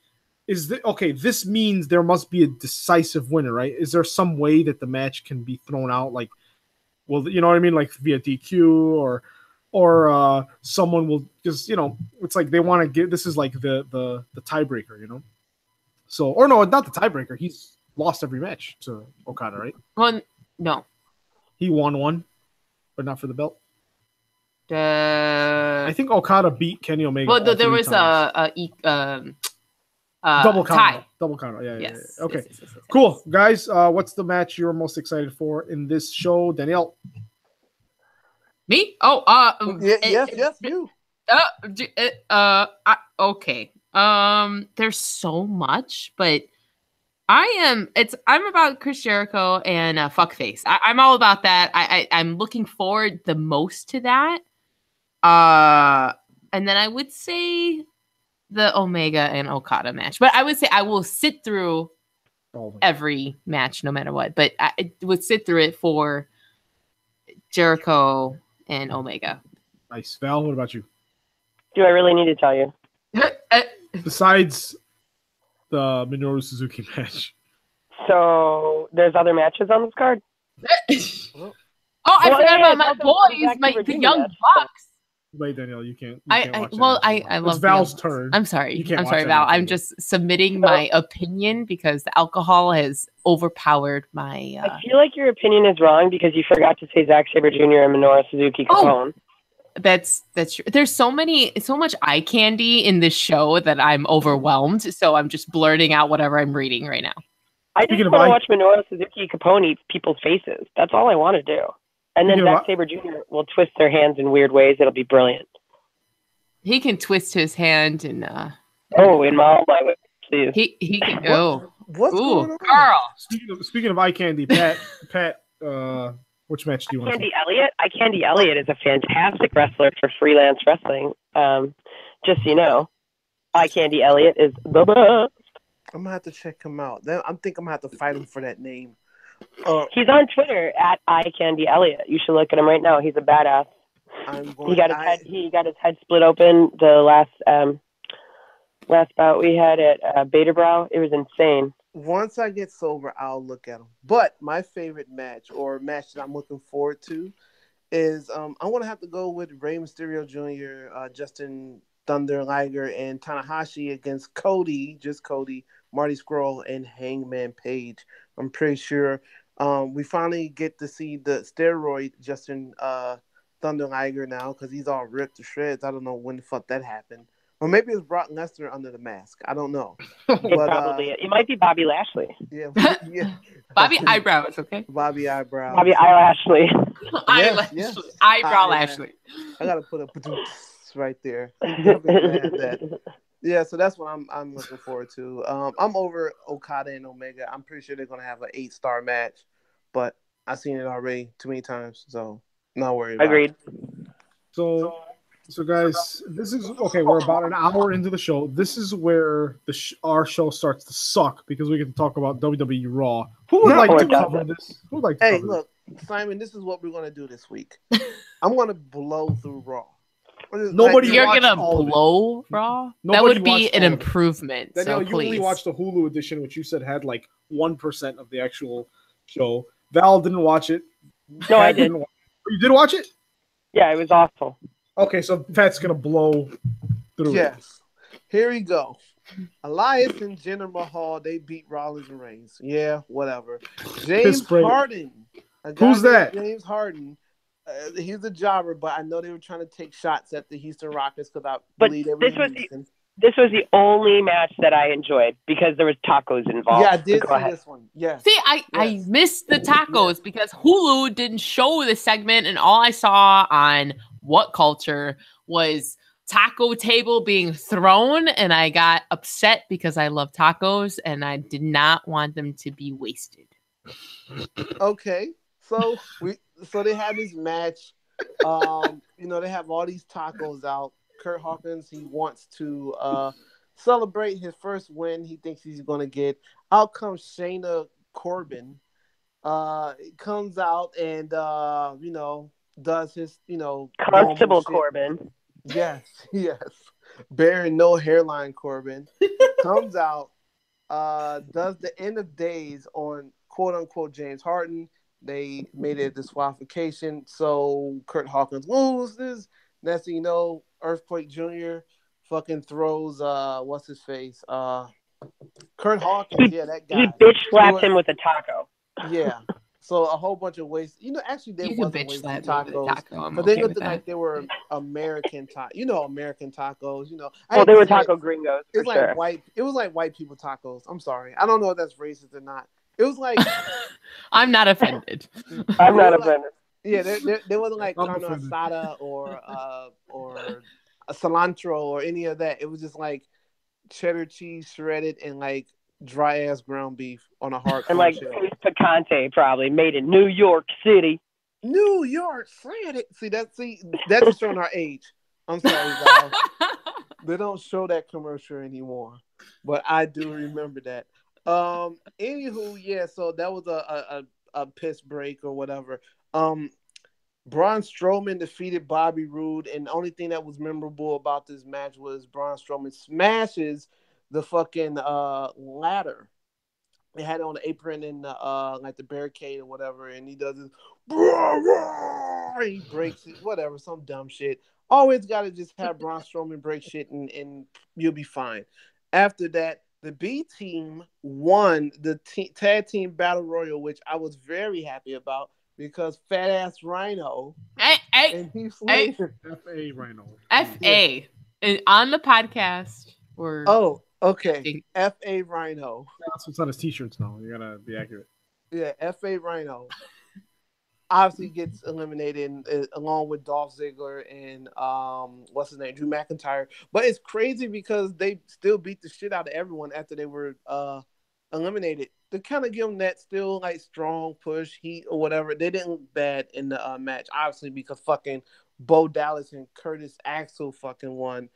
this means there must be a decisive winner, right? Is there some way that the match can be thrown out? Like, well, you know what I mean? Like via DQ or someone will just, it's like they want to get, this is like the tiebreaker, So, or no, not the tiebreaker. He's lost every match to Okada, right? Well, no. He won one, but not for the belt. I think Okada beat Kenny Omega. Well, there was a double count. tie. Double count. Yeah. Yes. Okay. Yes. Cool, guys. What's the match you're most excited for in this show, Danielle? Me? Oh, yes, you. Okay. There's so much, but I'm about Chris Jericho and Fuckface. I'm all about that. I'm looking forward the most to that. And then I would say the Omega and Okada match, but I would say I will sit through every match no matter what. But I would sit through it for Jericho and Omega. Nice. Val, what about you? Do I really need to tell you? Besides the Minoru Suzuki match. So there's other matches on this card. I forgot about my boys, the Young Bucks. Wait, Danielle, you can't. I love it's Val's turn. I'm sorry, Val. I'm just submitting my opinion because the alcohol has overpowered my. I feel like your opinion is wrong because you forgot to say Zack Sabre Jr. and Minoru Suzuki Capone. That's true. There's so much eye candy in this show that I'm overwhelmed. So I'm just blurting out whatever I'm reading right now. I just want to watch Minoru Suzuki Capone eat people's faces. That's all I want to do. And then Zack Sabre Jr. will twist their hands in weird ways. It'll be brilliant. He can twist his hand and in my way, please. He can go. What's going on? Carl. Speaking of eye candy, Pat, which match do you want to see? Candy Elliott is a fantastic wrestler for freelance wrestling. Just so you know, Eye Candy Elliott is the best. I'm gonna have to check him out. Then I'm gonna have to fight him for that name. He's on Twitter at Eye Candy Elliott. You should look at him right now. He's a badass. He got his head split open the last bout we had at Beta Brow. It was insane. Once I get sober, I'll look at him. But my favorite match that I'm looking forward to is I'm gonna have to go with Rey Mysterio Jr., Justin Thunder Liger, and Tanahashi against Cody, just Cody, Marty Scurll, and Hangman Page. I'm pretty sure we finally get to see the steroid Justin Thunder Liger now because he's all ripped to shreds. I don't know when the fuck that happened. Or maybe it's Brock Lesnar under the mask. I don't know. But, probably it might be Bobby Lashley. Yeah, yeah. Bobby Eyebrows, okay? Bobby Eyebrows. Bobby Lashley. Yeah. Eyebrow Lashley. I gotta put a right there. That. Yeah, so that's what I'm looking forward to. I'm over Okada and Omega. I'm pretty sure they're gonna have an 8-star match, but I've seen it already too many times, so not worried. Agreed. So guys, this is okay. We're about an hour into the show. This is where our show starts to suck because we get to talk about WWE Raw. Who would like to cover this? Who would like to Hey, cover look, Simon. This is what we're gonna do this week. I'm gonna blow through Raw. Nobody You're watched gonna all of it. blow Raw? That Nobody would be watched an all of it. improvement. Danielle, So you only please. watched the Hulu edition, which you said had like 1% of the actual show. Val didn't watch it. No, I Pat did. You did watch it? Yeah, it was awful. Okay, so Pat's gonna blow through it. Yes. Here we go. Elias and Jinder Mahal, they beat Rollins and Reigns. Yeah, whatever. James break. Harden. Who's that? James Harden. He's a jobber, but I know they were trying to take shots at the Houston Rockets because I But believe they were this in was Houston. This was the only match that I enjoyed because there was tacos involved. Yeah, I did Go see ahead. this one. Yes. See, I missed the tacos because Hulu didn't show the segment, and all I saw on What Culture was taco table being thrown, and I got upset because I love tacos and I did not want them to be wasted. Okay, so they have this match. They have all these tacos out. Kurt Hawkins, he wants to celebrate his first win. He thinks he's going to get. Out comes Shayna Corbin. Comes out and does his Constable normal shit. Corbin. Yes. Bearing no hairline Corbin comes out, does the end of days on quote unquote James Harden. They made it a disqualification, so Kurt Hawkins loses. Next thing you know, Earthquake Jr. fucking throws what's his face? Kurt Hawkins, yeah, that guy. He bitch slapped him with a taco. Yeah. So a whole bunch of waste. Actually, there You was can a bitch waste slap of me with a tacos, taco. I'm but they okay looked with that. like they were American tacos. American tacos. I Well, hate they to were say it. taco gringos for It's sure. like white. It was like white people tacos. I'm sorry. I don't know if that's racist or not. It was like I'm not offended. I'm not like- offended. yeah. There wasn't like I'm carne offended. asada or a cilantro or any of that. It was just like cheddar cheese shredded and like dry ass ground beef on a hard And like shell. beef picante, probably made in New York City. New York, shredded. See that's just showing our age. I'm sorry, Val. They don't show that commercial anymore, but I do remember that. Anywho, yeah. So that was a piss break or whatever. Braun Strowman defeated Bobby Roode, and the only thing that was memorable about this match was Braun Strowman smashes the fucking ladder. They had it on the apron and like the barricade or whatever, and he does this. He breaks it, whatever, some dumb shit. Always got to just have Braun Strowman break shit, and you'll be fine. After that, the B team won the tag team battle royal, which I was very happy about because fat ass Rhino hey, and Heath Slater. F.A. Rhino. F.A. And on the podcast, we're Oh, okay. F.A. Rhino. That's what's on his t-shirts now. You gotta be accurate. Yeah, F.A. Rhino. Obviously gets eliminated along with Dolph Ziggler and what's his name, Drew McIntyre. But it's crazy because they still beat the shit out of everyone after they were eliminated. To kind of give them that still like strong push, heat or whatever. They didn't look bad in the match, obviously because fucking Bo Dallas and Curtis Axel fucking won.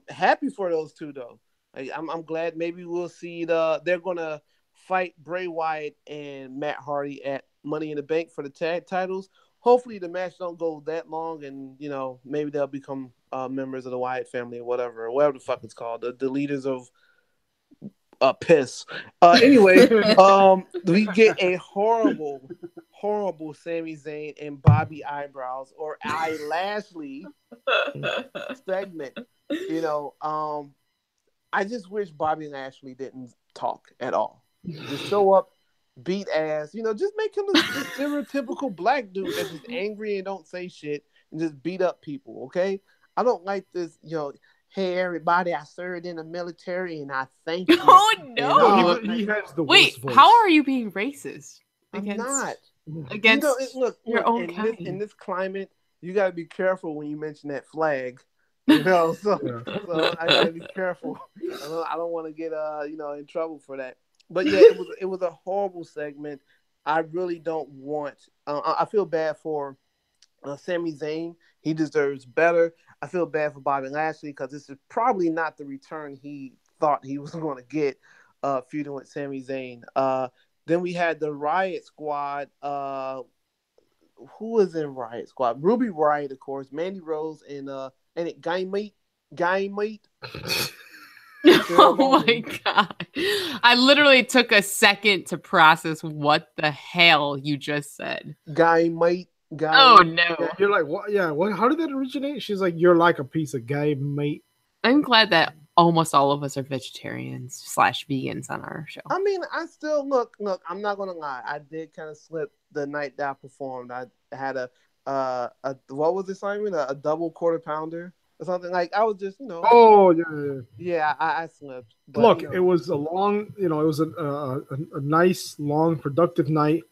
Happy for those two though. Like, I'm glad. Maybe we'll see they're gonna fight Bray Wyatt and Matt Hardy at Money in the Bank for the tag titles. Hopefully the match don't go that long, and maybe they'll become members of the Wyatt family or whatever the fuck it's called, the leaders of piss. Anyway, we get a horrible horrible Sami Zayn and Bobby Eyebrows or I Lashley segment. You know, I just wish Bobby Lashley didn't talk at all. Just show up, beat ass. You know, just make him a stereotypical black dude that's just angry and don't say shit and just beat up people. Okay, I don't like this. You know, hey everybody, I served in the military and I thank you. Oh no! He has the Wait, worst voice. how are you being racist? I'm not. Against Look, your own in kind. in this climate, you got to be careful when you mention that flag. You know, so I gotta be careful. I don't want to get in trouble for that. But yeah, it was a horrible segment. I really don't want. I feel bad for Sami Zayn. He deserves better. I feel bad for Bobby Lashley because this is probably not the return he thought he was going to get feuding with Sami Zayn. Then we had the Riot Squad. Who was in Riot Squad? Ruby Riott, of course. Mandy Rose and Guy Mate. Oh my god! I literally took a second to process what the hell you just said. Guy Mate. Oh no! Yeah, you're like, what? Yeah, what? How did that originate? She's like, you're like a piece of gay mate. I'm glad that almost all of us are vegetarians / vegans on our show. I mean, I still look. I'm not gonna lie. I did kind of slip the night that I performed. I had a what was the assignment? A double quarter pounder or something. Like I was just, Oh yeah. Yeah, I slipped. But, Look, it was a long, it was a nice, long, productive night.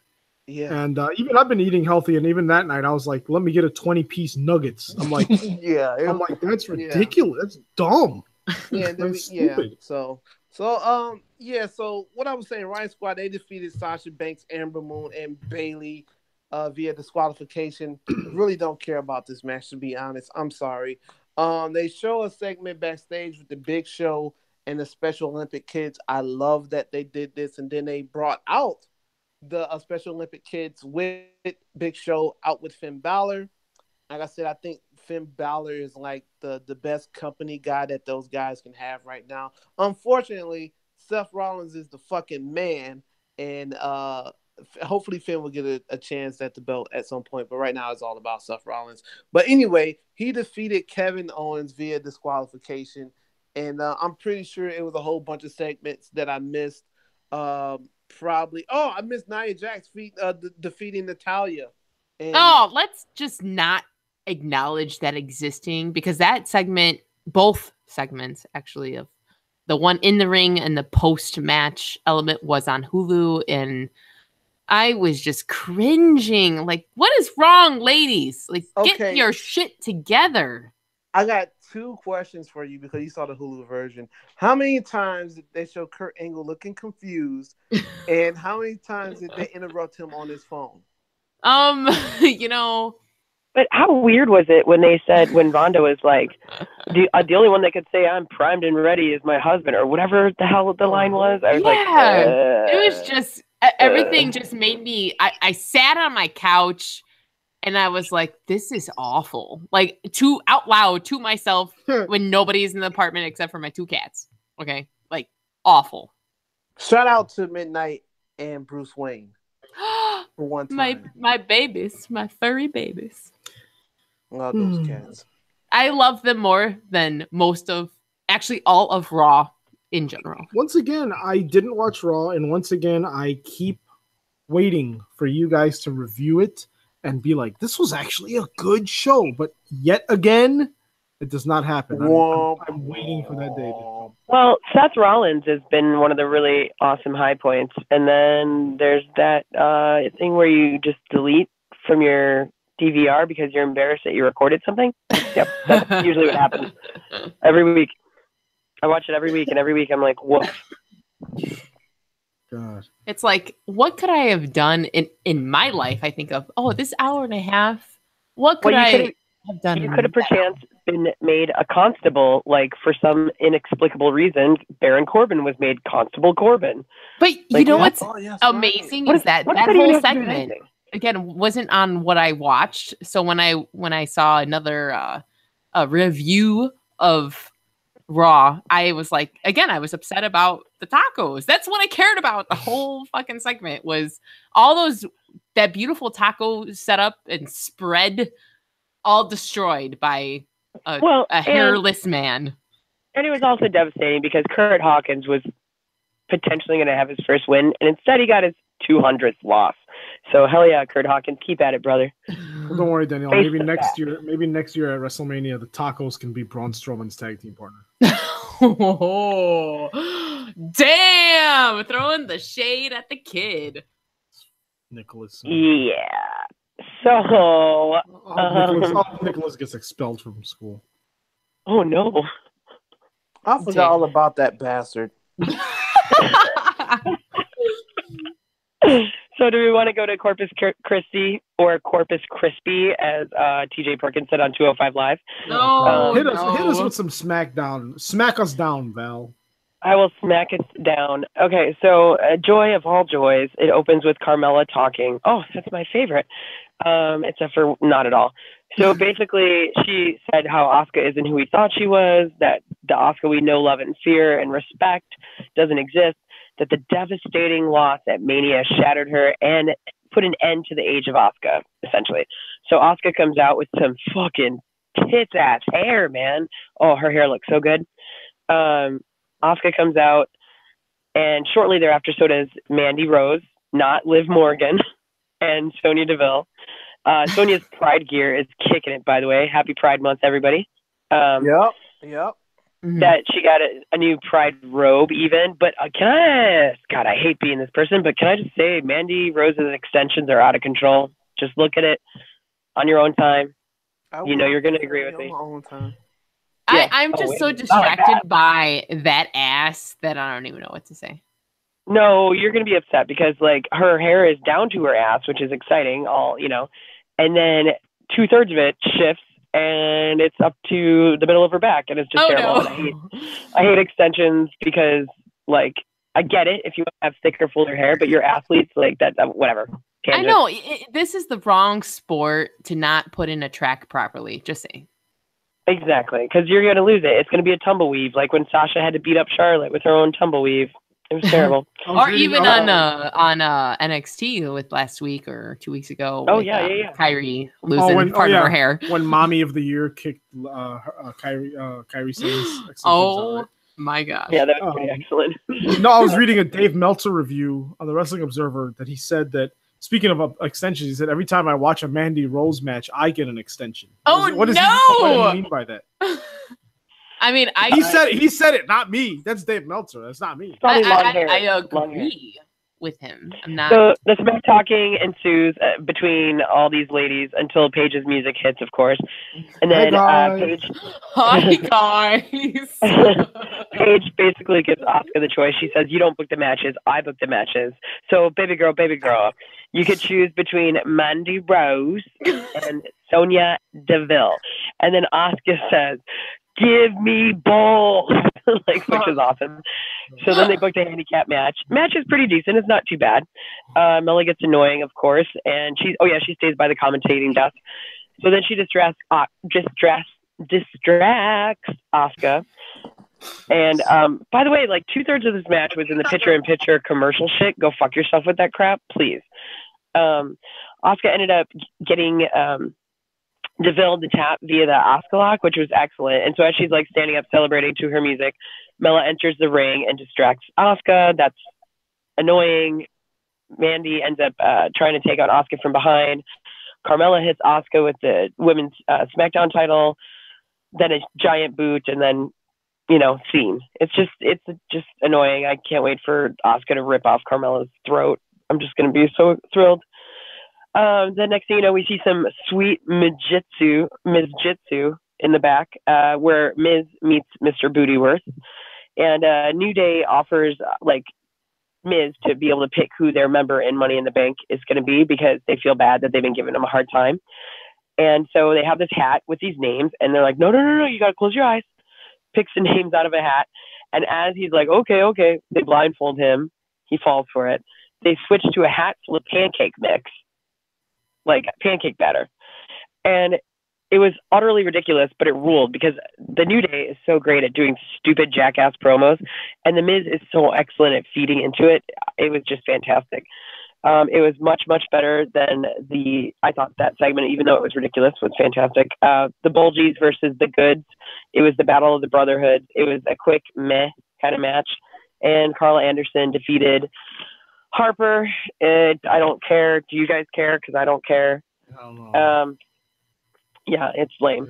Yeah. And even I've been eating healthy, and even that night I was like, let me get a 20-piece nuggets. I'm like, yeah. I'm like, that's ridiculous. That's dumb. Yeah, That's stupid. So what I was saying, Riot Squad, they defeated Sasha Banks, Ember Moon, and Bayley via disqualification. Really don't care about this match, to be honest. I'm sorry. They show a segment backstage with the Big Show and the Special Olympic kids. I love that they did this, and then they brought out the Special Olympic kids with Big Show out with Finn Balor. Like I said, I think Finn Balor is like the best company guy that those guys can have right now. Unfortunately, Seth Rollins is the fucking man, and hopefully Finn will get a chance at the belt at some point. But right now, it's all about Seth Rollins. But anyway, he defeated Kevin Owens via disqualification, and I'm pretty sure it was a whole bunch of segments that I missed. Probably. Oh, I missed Nia Jax defeating Natalya. And let's just not acknowledge that existing, because that segment, both segments actually, of the one in the ring and the post-match element, was on Hulu, and I was just cringing. Like, what is wrong, ladies? Like, get your shit together. I got 2 questions for you because you saw the Hulu version. How many times did they show Kurt Angle looking confused, and how many times did they interrupt him on his phone? But how weird was it when they said, when Ronda was like, the only one that could say I'm primed and ready is my husband, or whatever the hell the line was? I was it was just, everything just made me, I sat on my couch and I was like, this is awful. Like, out loud to myself when nobody's in the apartment except for my 2 cats. Okay? Like, awful. Shout out to Midnight and Bruce Wayne. For one time. My babies, my furry babies. Love those cats. I love them more than all of Raw in general. Once again, I didn't watch Raw, and once again, I keep waiting for you guys to review it and be like, this was actually a good show. But yet again, it does not happen. I'm waiting for that day. Well, Seth Rollins has been one of the really awesome high points. And then there's that thing where you just delete from your DVR because you're embarrassed that you recorded something. Yep, that's usually what happens every week. I watch it every week, and every week I'm like, whoa. God. It's like, what could I have done in my life? I think of, this hour and a half. What could I have done? You could have perchance been made a constable, like for some inexplicable reason. Baron Corbin was made Constable Corbin. But you know what's amazing is that whole segment again wasn't on what I watched. So when I saw another a review of Raw, I was like, again, I was upset about the tacos. That's what I cared about. The whole fucking segment was all those that beautiful taco setup and spread all destroyed by a hairless man. And it was also devastating because Kurt Hawkins was potentially going to have his first win, and instead he got his 200th loss. So hell yeah, Kurt Hawkins, keep at it, brother. Well, don't worry, Danielle. Maybe next year at WrestleMania, the Tacos can be Braun Strowman's tag team partner. Oh, damn! Throwing the shade at the kid. Nicholas. Yeah. So Nicholas gets expelled from school. Oh no. I forgot all about that bastard. So do we want to go to Corpus Christi or Corpus Crispy, as TJ Perkins said on 205 Live? No, hit us with some SmackDown. Smack us down, Val. I will smack it down. Okay, so joy of all joys. It opens with Carmella talking. Oh, that's my favorite. Except for not at all. So basically, she said how Asuka isn't who we thought she was, that the Asuka we know, love, and fear and respect doesn't exist, that the devastating loss at Mania shattered her and put an end to the age of Asuka, essentially. So Asuka comes out with some fucking tits-ass hair, man. Oh, her hair looks so good. Asuka comes out, and shortly thereafter, so does Mandy Rose, not Liv Morgan, and Sonya Deville. Sonya's Pride gear is kicking it, by the way. Happy Pride Month, everybody. Yep. That she got a new Pride robe even. But God, I hate being this person, but can I just say Mandy Rose's extensions are out of control. Just look at it on your own time. You know you're going to agree with me. Yeah. I'm just so distracted by that ass that I don't even know what to say. No, you're going to be upset because like her hair is down to her ass, which is exciting, and then 2/3 of it shifts and it's up to the middle of her back, and it's just terrible. No. I hate extensions because like I get it if you have thicker, fuller hair, but you're athletes like that, whatever. Tangent. I know this is the wrong sport to not put in a track properly. Just saying. Exactly, because you're going to lose it. It's going to be a tumbleweave, like when Sasha had to beat up Charlotte with her own tumbleweave. It was terrible. Or even on NXT with last week or 2 weeks ago. Oh, with, yeah. Kyrie losing part of her hair. When Mommy of the Year kicked Kyrie Sane's. Oh, my gosh. Yeah, that was pretty excellent. No, I was reading a Dave Meltzer review on the Wrestling Observer that he said that, speaking of extensions, he said, every time I watch a Mandy Rose match, I get an extension. What does he mean by that? I mean, he said it, not me. That's Dave Meltzer. That's not me. I agree with him. I'm not. So the smack talking ensues between all these ladies until Paige's music hits, of course, and then Paige. Hi guys. Paige basically gives Asuka the choice. She says, "You don't book the matches. I book the matches. So, baby girl, you could choose between Mandy Rose and Sonya Deville." And then Asuka says, "Give me both," which is awesome. So then they booked a handicap match. Match is pretty decent. It's not too bad. Melly gets annoying, of course, and she stays by the commentating desk. So then she distracts Asuka. And by the way, like 2/3 of this match was in the picture-in-picture commercial shit. Go fuck yourself with that crap, please. Asuka ended up getting Deville to tap via the Asuka lock, which was excellent. And so as she's like standing up celebrating to her music, Mella enters the ring and distracts Asuka. That's annoying. Mandy ends up trying to take out Asuka from behind. Carmella hits Asuka with the women's SmackDown title, then a giant boot, and then scene. It's just annoying. I can't wait for Asuka to rip off Carmella's throat. I'm just going to be so thrilled. The next thing you know, we see some sweet Miz Jitsu in the back, where Miz meets Mr. Bootyworth, and New Day offers Miz to be able to pick who their member in Money in the Bank is going to be because they feel bad that they've been giving him a hard time, and so they have this hat with these names, and they're like, no, you got to close your eyes. Picks the names out of a hat, and as he's like, okay, they blindfold him. He falls for it. They switch to a hat full of pancake mix. Like pancake batter. And it was utterly ridiculous, but it ruled because the New Day is so great at doing stupid jackass promos, and the Miz is so excellent at feeding into it. It was just fantastic. It was much, much better than I thought that segment, even though it was ridiculous, was fantastic. The Bulgies versus the Goods. It was the Battle of the Brotherhood. It was a quick meh kind of match. And Carla Anderson defeated Harper. I don't care. Do you guys care? Because I don't care. I don't know. Yeah, it's lame.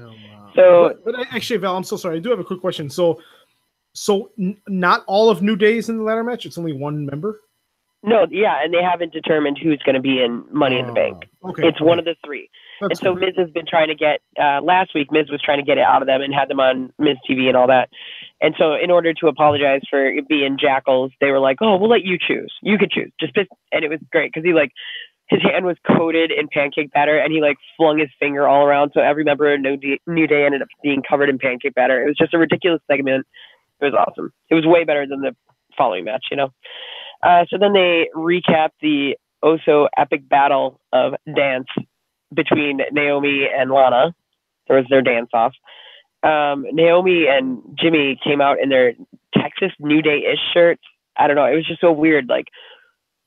So, but actually, Val, I'm so sorry. I do have a quick question. So not all of New Day is in the ladder match. It's only one member. No, yeah, and they haven't determined who's going to be in Money in the Bank. Okay, it's one of the three. That's so Miz has been trying to get, last week, Miz was trying to get it out of them and had them on Miz TV and all that. And so in order to apologize for being jackals, they were like, oh, we'll let you choose. You could choose. And it was great because his hand was coated in pancake batter and he flung his finger all around. So every member of New Day ended up being covered in pancake batter. It was just a ridiculous segment. It was awesome. It was way better than the following match, So then they recap the oh-so epic battle of dance between Naomi and Lana. There was their dance-off. Naomi and Jimmy came out in their Texas New Day-ish shirts. I don't know. It was just so weird.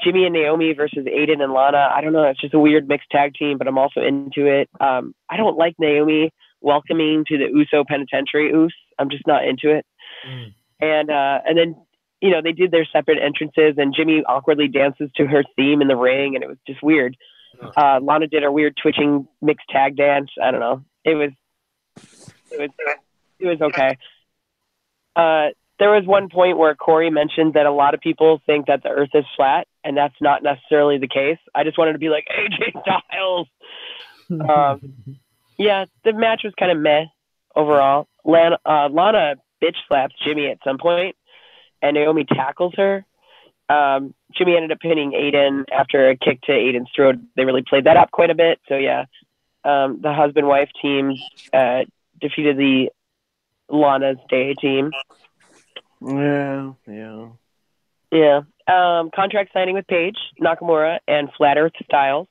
Jimmy and Naomi versus Aiden and Lana. I don't know. It's just a weird mixed tag team, but I'm also into it. I don't like Naomi welcoming to the Uso Penitentiary. I'm just not into it. And then, they did their separate entrances and Jimmy awkwardly dances to her theme in the ring. And it was just weird. Lana did a weird twitching mixed tag dance. I don't know. It was okay. There was one point where Corey mentioned that a lot of people think that the earth is flat and that's not necessarily the case. I just wanted to be like AJ Styles. Yeah, the match was kind of meh overall. Lana bitch slaps Jimmy at some point and Naomi tackles her. Jimmy ended up pinning Aiden after a kick to Aiden's throat. They really played that up quite a bit. So yeah, the husband-wife team defeated the Lana's Day team. Yeah. Contract signing with Paige, Nakamura, and Flat Earth Styles.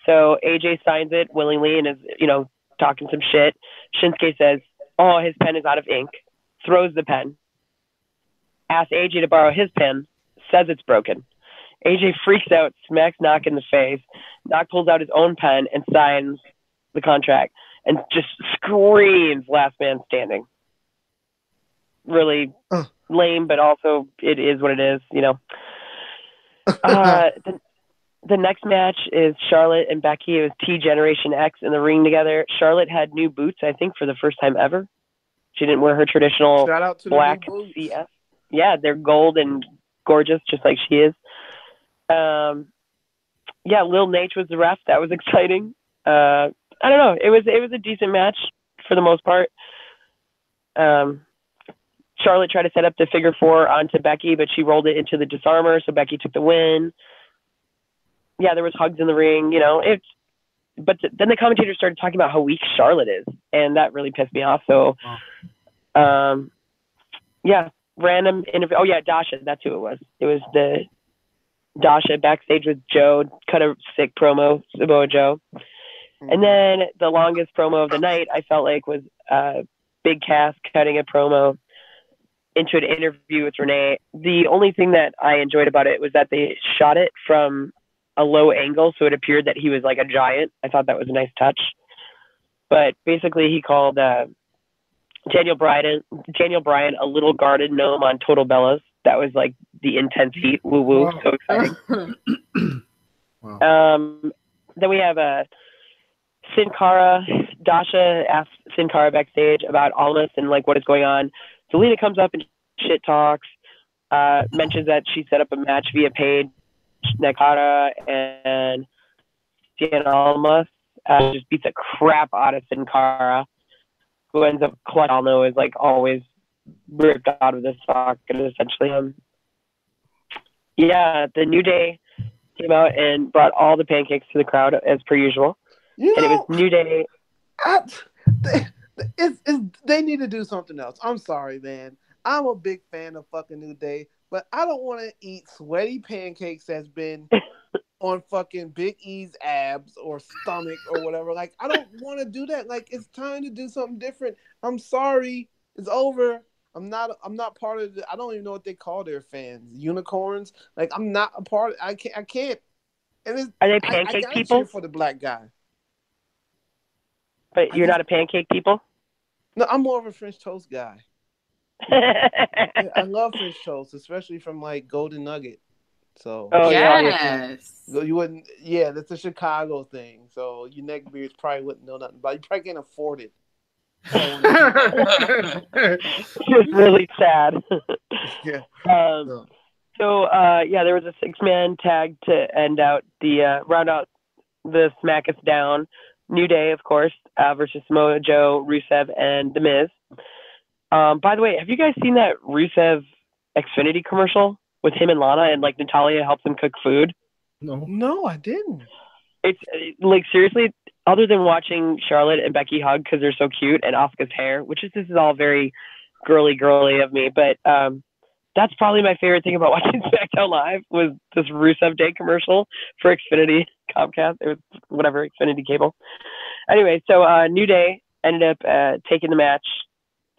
So AJ signs it willingly and is, talking some shit. Shinsuke says, oh, his pen is out of ink. Throws the pen. Asks AJ to borrow his pen. Says it's broken. AJ freaks out, smacks Knock in the face. Knock pulls out his own pen and signs the contract and just screams last man standing. Really lame, but also it is what it is, The next match is Charlotte and Becky. It was T Generation X in the ring together. Charlotte had new boots, I think, for the first time ever. She didn't wear her traditional Shout out to black CF. Yeah, they're gold and gorgeous, just like she is. Lil Nate was the ref. That was exciting. I don't know. It was a decent match for the most part. Charlotte tried to set up the figure four onto Becky, but she rolled it into the disarmer, so Becky took the win. Yeah, there was hugs in the ring, but then the commentator started talking about how weak Charlotte is, and that really pissed me off. So, random interview. Oh yeah, Dasha, that's who it was. It was the Dasha backstage with Joe, cut a sick promo, Samoa Joe. And then the longest promo of the night, I felt like, was Big Cass cutting a promo into an interview with Renee. The only thing that I enjoyed about it was that they shot it from a low angle, so it appeared that he was like a giant. I thought that was a nice touch. But basically, he called Daniel Bryan a little garden gnome on Total Bellas. That was like the intense heat. Woo woo, wow. So exciting. Wow. Then we have Sin Cara. Dasha asked Sin Cara backstage about Almas and like what is going on. Zelina comes up and shit talks, mentions that she set up a match via Paige, Nakata, and Cien Almas. Just beats the crap out of Sin Cara, who ends up clutch. I know is like always ripped out of the socket essentially. The New Day came out and brought all the pancakes to the crowd as per usual. It was New Day. They need to do something else. I'm sorry, man. I'm a big fan of fucking New Day, but I don't want to eat sweaty pancakes that's been on fucking Big E's abs or stomach or whatever. Like, I don't want to do that. Like, it's time to do something different. I'm sorry. It's over. I'm not part of I don't even know what they call their fans. Unicorns? Like, I'm not a part of I can't. And it's, Are they I pancake gotta people? cheer for the black guy. But you're not a pancake people? No, I'm more of a French toast guy. Yeah, I love French toast, especially from like Golden Nugget. So Oh, yeah. Yes. you wouldn't. Yeah, that's a Chicago thing. So your neckbeards probably wouldn't know nothing about. You probably can't afford it. It's really sad. Yeah. So, yeah, there was a 6-man tag to end out the round out the Smack Us Down. New Day, of course, versus Samoa Joe, Rusev, and The Miz. By the way, have you guys seen that Rusev Xfinity commercial with him and Lana, and like Natalya helps him cook food? No, I didn't. It's like, seriously, other than watching Charlotte and Becky hug because they're so cute, and Asuka's hair, this is all very girly of me, but that's probably my favorite thing about watching SmackDown Live was this Rusev Day commercial for Xfinity Comcast. It was whatever, Xfinity cable. Anyway, so New Day ended up taking the match.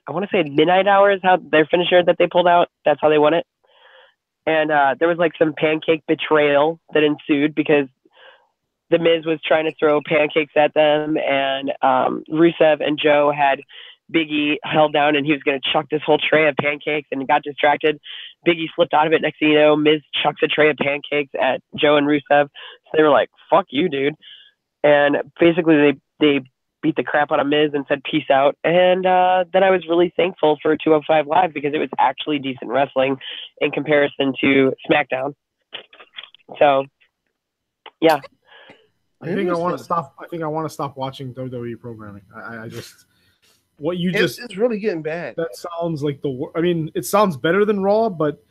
I want to say midnight hour is how their finisher that they pulled out. That's how they won it. And there was like some pancake betrayal that ensued because The Miz was trying to throw pancakes at them, and Rusev and Joe had Big E held down, and he was going to chuck this whole tray of pancakes, and got distracted. Big E slipped out of it. Next thing you know, Miz chucks a tray of pancakes at Joe and Rusev. So they were like, "Fuck you, dude!" And basically, they beat the crap out of Miz and said peace out. And then I was really thankful for 205 Live because it was actually decent wrestling in comparison to SmackDown. So, yeah. I think I want to stop. I think I want to stop watching WWE programming. I just what you just. It's really getting bad. That sounds like I mean, it sounds better than Raw, but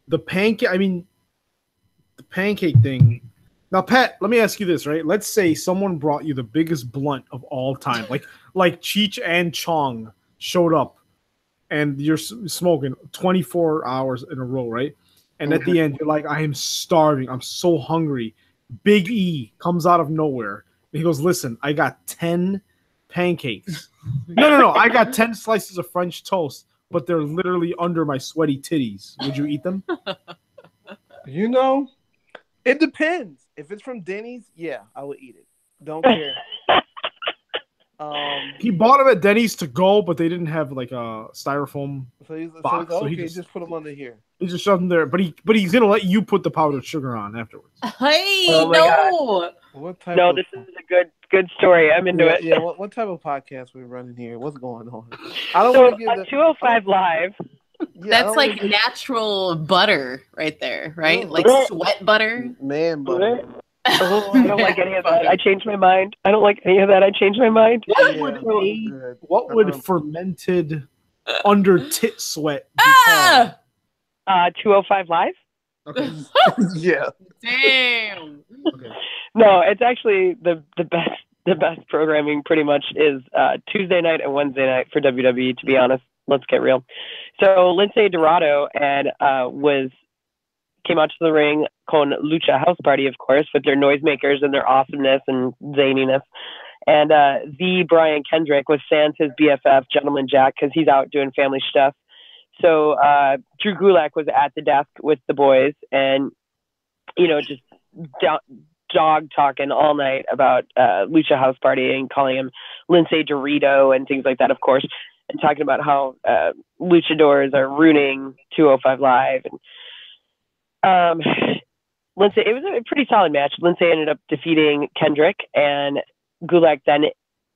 the pancake. I mean, the pancake thing. Now, Pat, let me ask you this, right? Let's say someone brought you the biggest blunt of all time, like Cheech and Chong showed up, and you're smoking 24 hours in a row, right? And at the end, you're like, I am starving. I'm so hungry. Big E comes out of nowhere. And he goes, listen, I got 10 pancakes. No. I got 10 slices of French toast, but they're literally under my sweaty titties. Would you eat them? You know, it depends. If it's from Denny's, yeah, I would eat it. Don't care. He bought them at Denny's to go, but they didn't have like a styrofoam box. So he just put them under here. He just shoved them there, but he's gonna let you put the powdered sugar on afterwards. Hey, Oh my no. What type No, of, this is a good story. I'm into it. Yeah, what type of podcast we're running here? What's going on? I don't So want to give on 205 Live, That's like natural butter right there, right? Oh. Like sweat butter. man butter. oh, I don't like any of that. I changed my mind. I don't like any of that. I changed my mind. What would fermented under tit sweat be Ah! 205 Live? called? Okay. Yeah. Damn. Okay. No, it's actually the best programming pretty much is Tuesday night and Wednesday night for WWE, to be honest. Let's get real. So Lindsay Dorado and came out to the ring con Lucha House Party, of course, with their noisemakers and their awesomeness and zaniness. And the Brian Kendrick was Sans his BFF, Gentleman Jack, because he's out doing family stuff. So Drew Gulak was at the desk with the boys and, just dog talking all night about Lucha House Party and calling him Lindsay Dorito and things like that, of course, and talking about how luchadors are ruining 205 Live. And Lindsay, it was a pretty solid match. Lindsay ended up defeating Kendrick, and Gulak then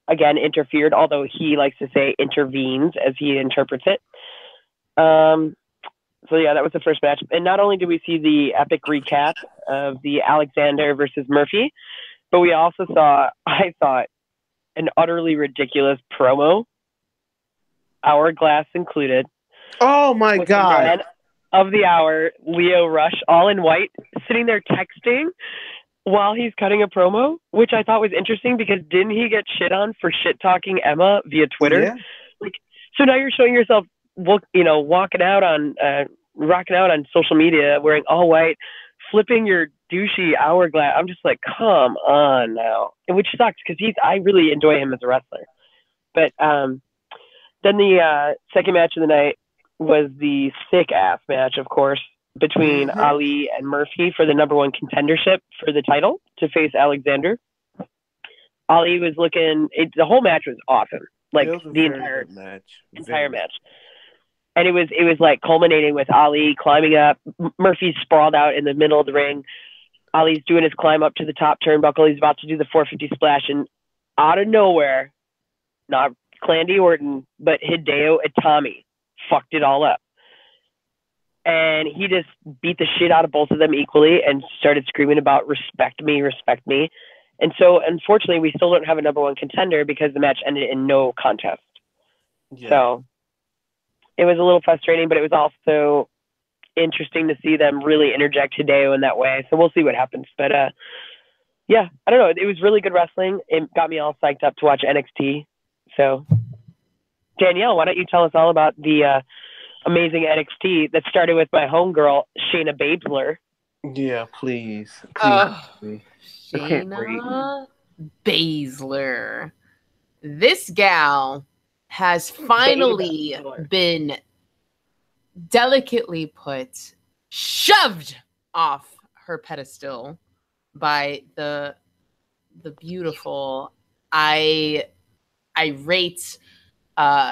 again interfered, although he likes to say intervenes as he interprets it. So yeah, that was the first match. And not only did we see the epic recap of the Alexander versus Murphy, but we also saw, I thought, an utterly ridiculous promo, Hourglass included. Oh my with God. the man of the hour, Leo Rush, all in white, sitting there texting while he's cutting a promo, which I thought was interesting because didn't he get shit on for shit talking Emma via Twitter? Yeah. So now you're showing yourself, rocking out on social media, wearing all white, flipping your douchey Hourglass. I'm just like, come on now, which sucks because I really enjoy him as a wrestler. But then the second match of the night was the sick ass match, of course. between Ali and Murphy for the number one contendership for the title to face Alexander. Ali was looking. The whole match was awesome. Like the entire match. And it was like culminating with Ali climbing up. Murphy's sprawled out in the middle of the ring. Ali's doing his climb up to the top turnbuckle. He's about to do the 450 splash, and out of nowhere, not Clandy Orton, but Hideo Itami fucked it all up. And he just beat the shit out of both of them equally and started screaming about respect me, respect me. And so, unfortunately, we still don't have a number one contender because the match ended in no contest. Yeah. So it was a little frustrating, but it was also interesting to see them really interject Hideo in that way. So we'll see what happens. But yeah, I don't know. It was really good wrestling. It got me all psyched up to watch NXT. So Danielle, why don't you tell us all about the amazing NXT that started with my homegirl, Shayna Baszler. Yeah, please. Shayna Baszler. This gal has finally been delicately shoved off her pedestal by the beautiful, irate,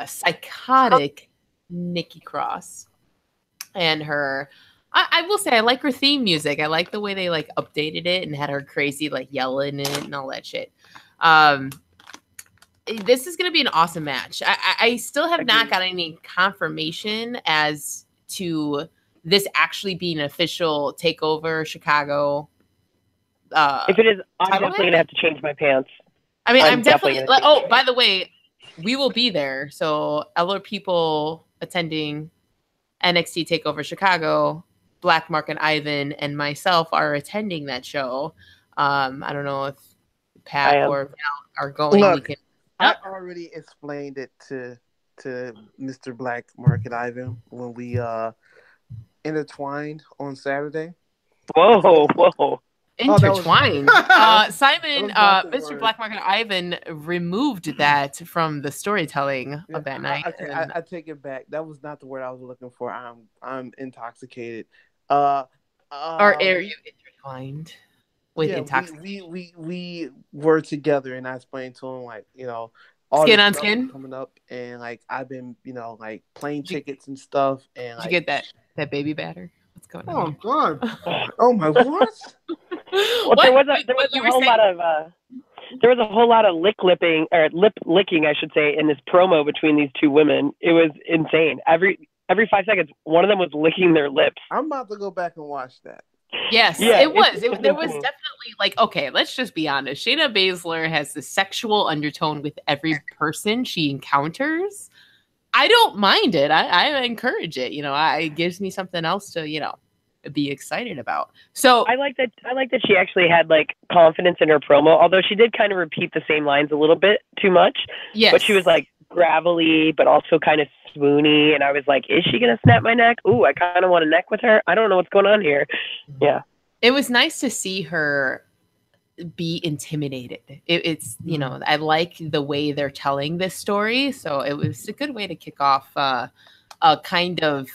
psychotic Nikki Cross. And her, I will say, I like her theme music. I like the way they like updated it and had her crazy like yelling in it and all that shit. This is going to be an awesome match. I still have not got any confirmation as to this actually being an official takeover Chicago. If it is, I'm definitely going to have to change my pants. I mean, I'm definitely like, oh, by the way, we will be there. So other people attending NXT TakeOver Chicago, Black Mark and Ivan and myself are attending that show. I don't know if Pat or Val are going. Look, I already explained it to Mr. Black Mark and Ivan when we intertwined on Saturday. Whoa. Intertwined. Simon, Mr. Black Market Ivan removed that from the storytelling of that night. I take it back. That was not the word I was looking for. I'm intoxicated. Or are you intertwined with intoxication? We were together, and I explained to him, like, you know, all skin on skin coming up, and like I've been, you know, like plane tickets and stuff. And did you get that baby batter? What's going on? Oh God! Oh my what? Well, there was a whole lot of lip licking, I should say, in this promo between these two women. It was insane. Every 5 seconds, one of them was licking their lips. I'm about to go back and watch that. Yes, yeah, it was. There was definitely like, okay, let's just be honest. Shayna Baszler has the sexual undertone with every person she encounters. I don't mind it. I encourage it. You know, it gives me something else to, you know, be excited about. So I like that she actually had like confidence in her promo, although she did kind of repeat the same lines a little bit too much. Yes. But she was like gravelly, but also kind of swoony. And I was like, is she going to snap my neck? Ooh, I kind of want to neck with her. I don't know what's going on here. Yeah. It was nice to see her be intimidated. It's, you know, I like the way they're telling this story. So it was a good way to kick off a kind of,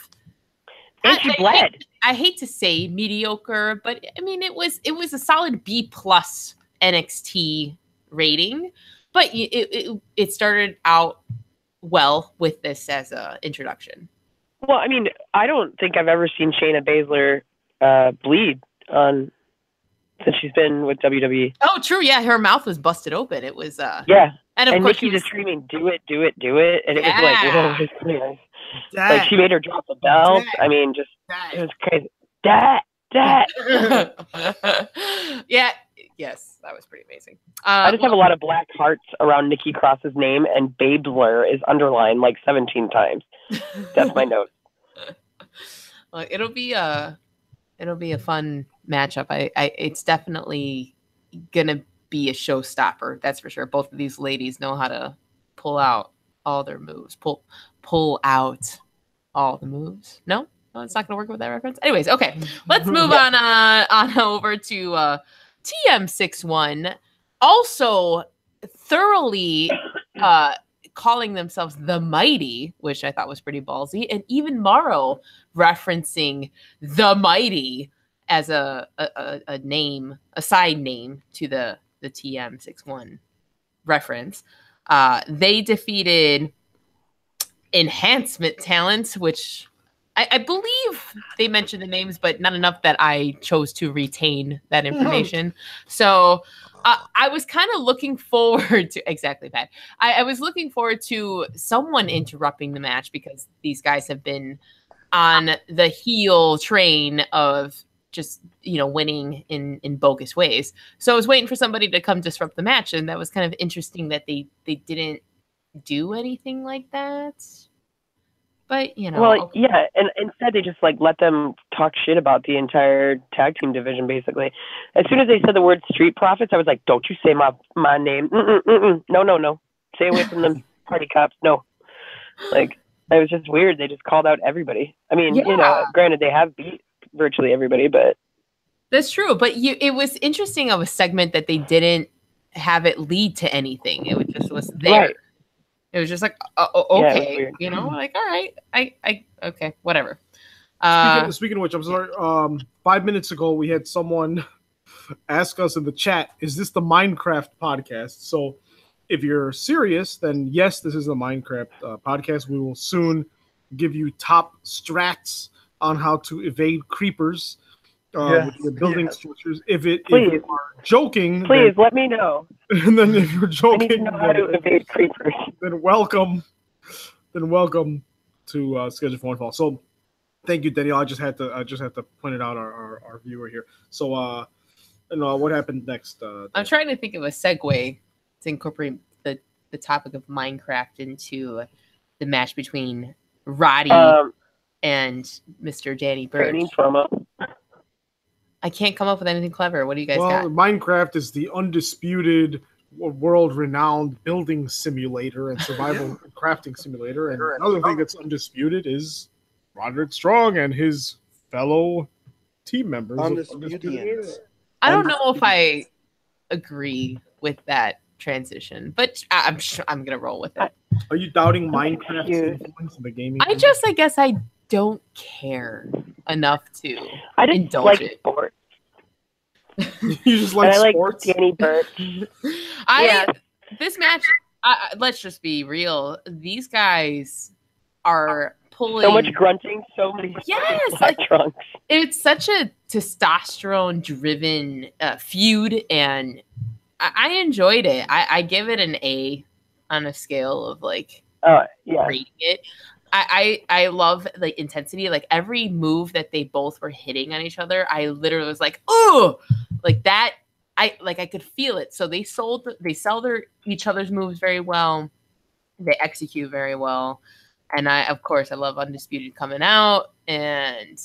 and she bled. I hate to say mediocre, but I mean, it was a solid B+ NXT rating, but it started out well with this as a introduction. Well, I mean, I don't think I've ever seen Shayna Baszler bleed since she's been with WWE. Oh, true. Yeah, her mouth was busted open. It was yeah, and of course Nikki just screaming, "Do it, do it, do it!" And it was like, whoa, like she made her drop the belt. I mean, just it was crazy. That. Yeah. Yes, that was pretty amazing. I just have a lot of black hearts around Nikki Cross's name, and Baszler is underlined like 17 times. That's my note. Well, it'll be a fun matchup. It's definitely gonna be a showstopper. That's for sure. Both of these ladies know how to pull out all their moves. Pull out all the moves. No, it's not gonna work with that reference. Anyways, okay, let's move on over to TM61. Also thoroughly calling themselves the Mighty, which I thought was pretty ballsy, and even Morrow referencing the Mighty as a name, a side name to the TM61 reference. They defeated Enhancement Talents, which I believe they mentioned the names, but not enough that I chose to retain that information. So I was kind of looking forward to exactly that. I was looking forward to someone interrupting the match because these guys have been on the heel train of just, you know, winning in bogus ways. So I was waiting for somebody to come disrupt the match, and that was kind of interesting that they didn't do anything like that. But, you know. Well, yeah, and instead they just like let them talk shit about the entire tag team division, basically. As soon as they said the word Street Profits, I was like, don't you say my name. No. Stay away from them party cops. No. Like, it was just weird. They just called out everybody. I mean, you know, granted, they have beat virtually everybody, but. That's true. But it was interesting of a segment that they didn't have it lead to anything. It just was there. Right. It was just like, okay, yeah, you know, like, all right, I okay, whatever. Speaking of which, I'm sorry. 5 minutes ago, we had someone ask us in the chat, "Is this the Minecraft podcast?" So, if you're serious, then yes, this is the Minecraft podcast. We will soon give you top strats on how to evade creepers with your building structures. If you are joking, please let me know. And then if you're joking, I need to know how to evade creepers. Then welcome to Schedule for One Fall. So thank you, Danielle. I just had to point it out our viewer here. So what happened next? I'm trying to think of a segue to incorporate the topic of Minecraft into the match between Roddy and Mr. Danny Burch. I can't come up with anything clever. What do you guys got? Minecraft is the undisputed, world-renowned building simulator and survival crafting simulator. And another thing that's undisputed is Roderick Strong and his fellow team members. I don't know if I agree with that transition, but I'm gonna roll with it. Are you doubting Minecraft's influence in the gaming? I guess I don't care enough to indulge it. Sports. You just like sports? Danny Burch. This match, let's just be real. These guys are pulling so much grunting, so many trunks. It's such a testosterone-driven feud, and I enjoyed it. I give it an A on a scale of rating it. I love the intensity. Like every move that they both were hitting on each other, I literally was like, "Oh!" Like that. I could feel it. So they sell each other's moves very well. They execute very well, and I love Undisputed coming out and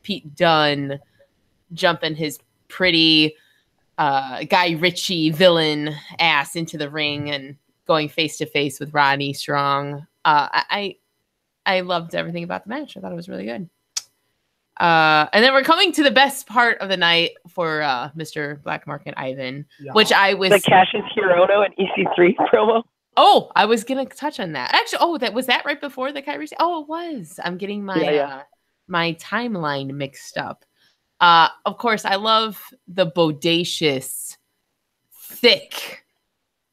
Pete Dunne jumping his pretty Guy Ritchie villain ass into the ring and going face to face with Rodney Strong. I loved everything about the match. I thought it was really good. And then we're coming to the best part of the night for Mr. Black Market Ivan, which I was... The Cassius Hirono and EC3 promo. Oh, I was going to touch on that. Actually, was that right before the Kyrie? Oh, it was. I'm getting my my timeline mixed up. Of course, I love the bodacious, thick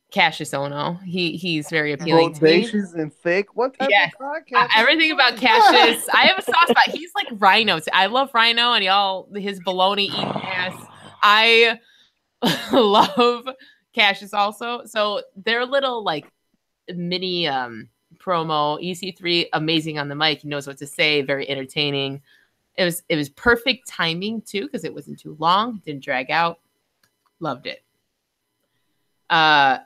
Cassius Ohno. He's very appealing to me. Bodacious and thick? What type of podcast? Everything about Cassius. I have a soft spot. He's like Rhino. I love Rhino and his baloney eating ass. I love Cassius also. So their little like mini promo, EC3, amazing on the mic. He knows what to say, very entertaining. It was perfect timing too, because it wasn't too long, didn't drag out. Loved it. I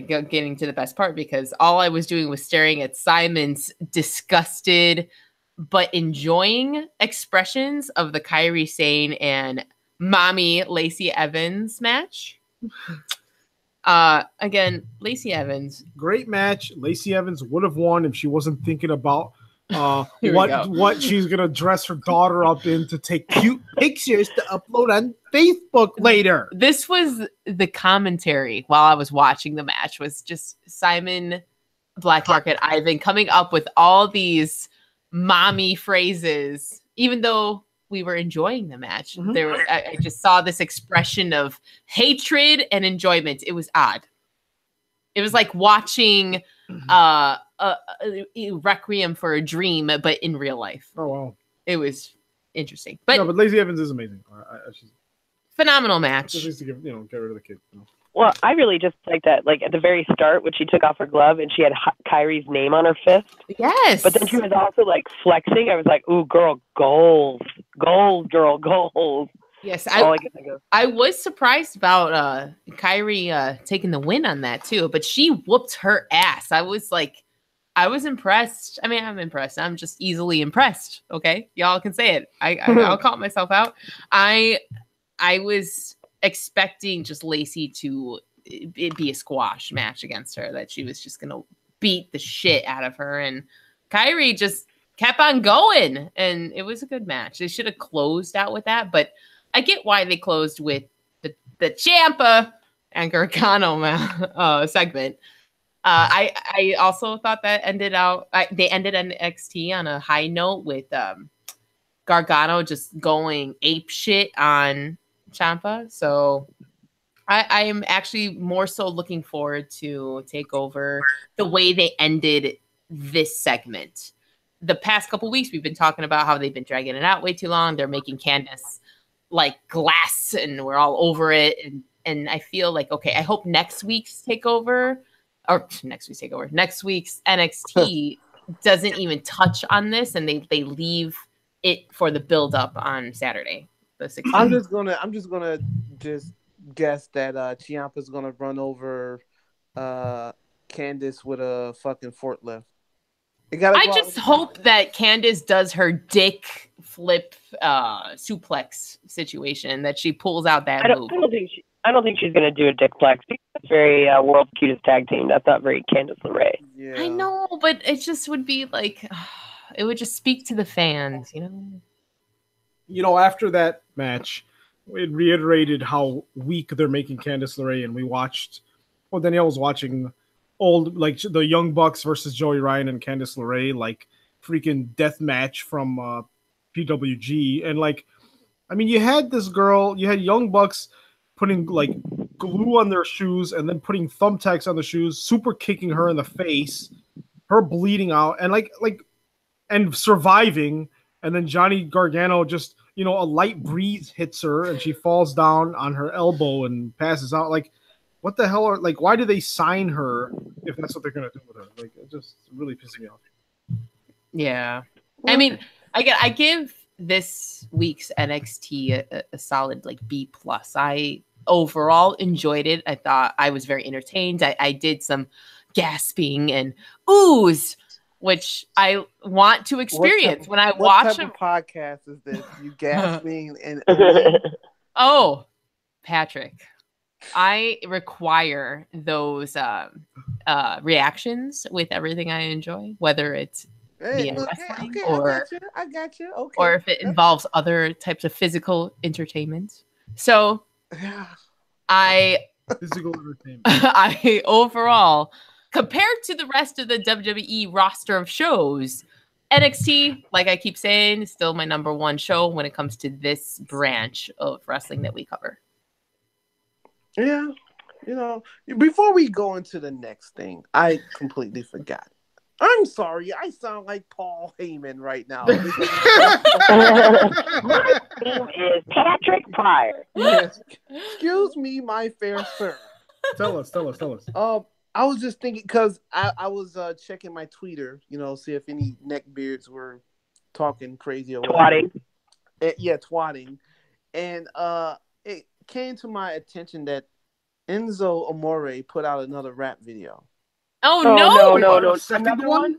go getting to the best part because all I was doing was staring at Simon's disgusted but enjoying expressions of the Kairi Sane and Mommy Lacey Evans match. Again, Lacey Evans. Great match. Lacey Evans would have won if she wasn't thinking about Here we go. what she's gonna dress her daughter up in to take cute pictures to upload on Facebook later. This was the commentary while I was watching the match, was just Simon Black Market Ivan coming up with all these mommy phrases, even though we were enjoying the match. I just saw this expression of hatred and enjoyment. It was odd. It was like watching a Requiem for a Dream, but in real life. Oh wow, it was interesting. But no, but Lacey Evans is amazing. Phenomenal match. Just needs to get rid of the kid. Well, I really just like that. Like at the very start, when she took off her glove and she had Kyrie's name on her fist. Yes. But then she was also like flexing. I was like, "Ooh, girl, goals, girl, goals." Yes, I was surprised about Kyrie taking the win on that too, but she whooped her ass. I was impressed. I mean, I'm impressed. I'm just easily impressed. Okay, y'all can say it. I'll call myself out. I was expecting just Lacey to be a squash match against her, that she was just gonna beat the shit out of her, and Kyrie just kept on going, and it was a good match. They should have closed out with that, but I get why they closed with the Ciampa and Gargano segment. I also thought that they ended NXT on a high note with Gargano just going ape shit on Ciampa. So I am actually more so looking forward to TakeOver, the way they ended this segment. The past couple weeks, we've been talking about how they've been dragging it out way too long. They're making Candice like glass, and we're all over it. And I feel like, okay, I hope next week's NXT doesn't even touch on this, and they leave it for the build up on Saturday, the 16th. I'm just gonna guess that Ciampa's gonna run over Candice with a fucking forklift. I just hope that Candice does her dick flip suplex situation, that she pulls out that move. I don't think she's gonna do a dick flex. It's very world's cutest tag team. That's not very Candice LeRae. Yeah. I know, but it just would be like, it would just speak to the fans, After that match, it reiterated how weak they're making Candice LeRae, and we watched. Well, Danielle was watching old, like the Young Bucks versus Joey Ryan and Candice LeRae, like freaking death match from PWG, and like, I mean, you had Young Bucks putting like glue on their shoes and then putting thumbtacks on the shoes, super kicking her in the face, her bleeding out, and and surviving, and then Johnny Gargano just, a light breeze hits her and she falls down on her elbow and passes out. Like, what the hell why do they sign her if that's what they're gonna do with her? Like, it just really pisses me off. Yeah. I mean, I give this week's NXT a solid B+. I overall enjoyed it. I thought I was very entertained. I did some gasping and oohs, which I want to experience when I watch a podcast. Is this you gasping and oh, Patrick, I require those reactions with everything I enjoy, whether it's being wrestling or I got you. Okay. Or if it involves other types of physical entertainment. So physical entertainment. I overall, compared to the rest of the WWE roster of shows, NXT, like I keep saying, is still my number one show when it comes to this branch of wrestling that we cover. Yeah. Before we go into the next thing, I completely forgot. I'm sorry, I sound like Paul Heyman right now. My name is Patrick Pryor. Yes. Excuse me, my fair sir. Tell us. I was just thinking, because I was checking my Twitter, see if any neckbeards were talking crazy or twatting. Twatting. And it came to my attention that Enzo Amore put out another rap video. Oh, no. Second one?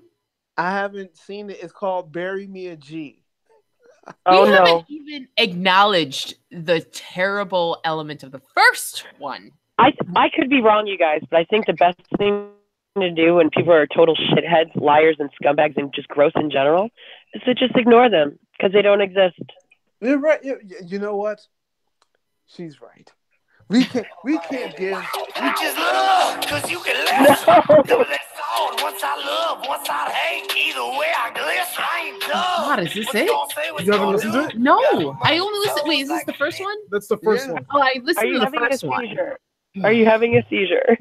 I haven't seen it. It's called Bury Me a G. We haven't even acknowledged the terrible element of the first one. I could be wrong, you guys, but I think the best thing to do when people are total shitheads, liars, and scumbags, and just gross in general is to just ignore them because they don't exist. You're right. You know what? She's right. We can't give. I just love, cause you can let double that song. Once I love, once I hate. Either way I guess I ain't done. God, is this it? You haven't listened to it? No, I only listened. Wait, is this the first one? That's the first Yeah. one. Oh, I Are listened you to the having a first one. seizure? Are you having a seizure?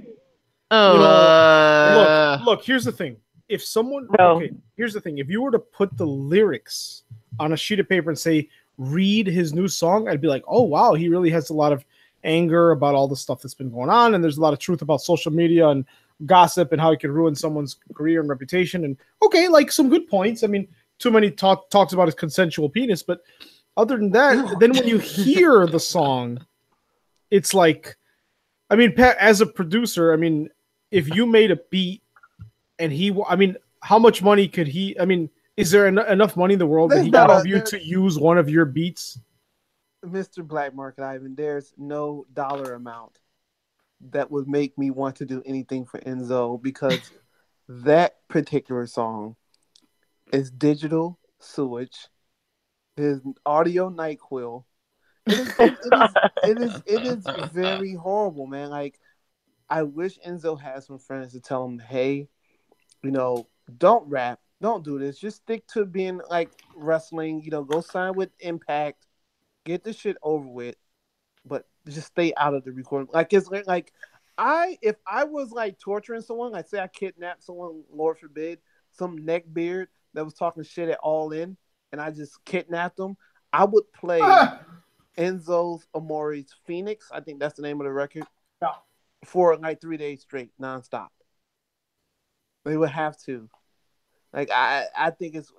Look, here's the thing. If someone No. okay, here's the thing. If you were to put the lyrics on a sheet of paper and say, read his new song, I'd be like, oh wow, he really has a lot of anger about all the stuff that's been going on, and there's a lot of truth about social media and gossip and how it can ruin someone's career and reputation. And okay, like some good points. I mean, too many talks about his consensual penis, but other than that, then when you hear the song, it's like, I mean, Pat, as a producer, I mean, if you made a beat and I mean, how much money could he? I mean, is there enough money in the world that he got of you to use one of your beats? Mr. Black Market Ivan, there's no dollar amount that would make me want to do anything for Enzo, because that particular song is digital sewage, is audio NyQuil. It is very horrible, man. Like, I wish Enzo had some friends to tell him, hey, you know, don't rap, don't do this, just stick to being like wrestling, you know, go sign with Impact, get this shit over with, but just stay out of the recording. Like, it's like if I was like torturing someone, like say I kidnapped someone, Lord forbid, some neckbeard that was talking shit at All In, and I just kidnapped them, I would play Enzo's Amore's Phoenix, I think that's the name of the record, for like 3 days straight, nonstop. They would have to. Like, I think it's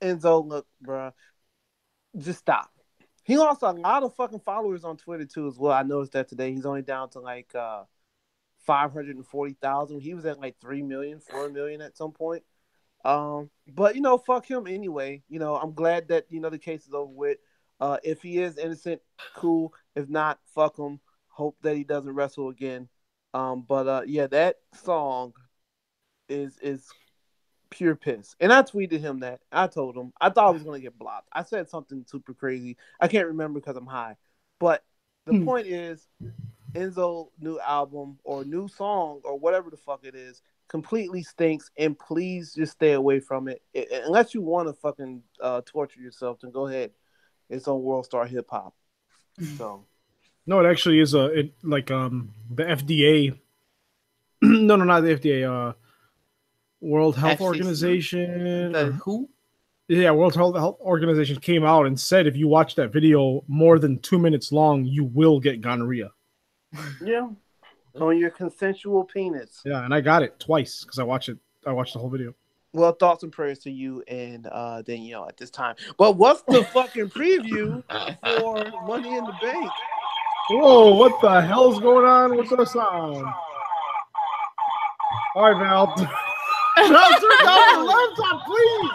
Enzo, look, bro, just stop. He lost a lot of fucking followers on Twitter too as well. I noticed that today. He's only down to like 540,000. He was at like 3 million, 4 million at some point. But you know, fuck him anyway. You know, I'm glad that, you know, the case is over with. If he is innocent, cool. If not, fuck him. Hope that he doesn't wrestle again. But yeah, that song is pure piss. And I tweeted him that. I told him. I thought I was going to get blocked. I said something super crazy. I can't remember because I'm high. But the point is, Enzo new album or new song or whatever the fuck it is completely stinks, and please just stay away from it. Unless you want to fucking torture yourself, then go ahead. It's on World Star Hip Hop. So no, it actually is the FDA. No, not the FDA. World Health FCC? Organization. The who? Yeah, World Health Organization came out and said if you watch that video more than 2 minutes long, you will get gonorrhea. yeah, on your consensual penis. Yeah, and I got it twice because I watched the whole video. Well, thoughts and prayers to you and Danielle at this time. But what's the fucking preview for Money in the Bank? Whoa, what the hell's going on with the sound? All right, Val. Val, turn down your laptop, please.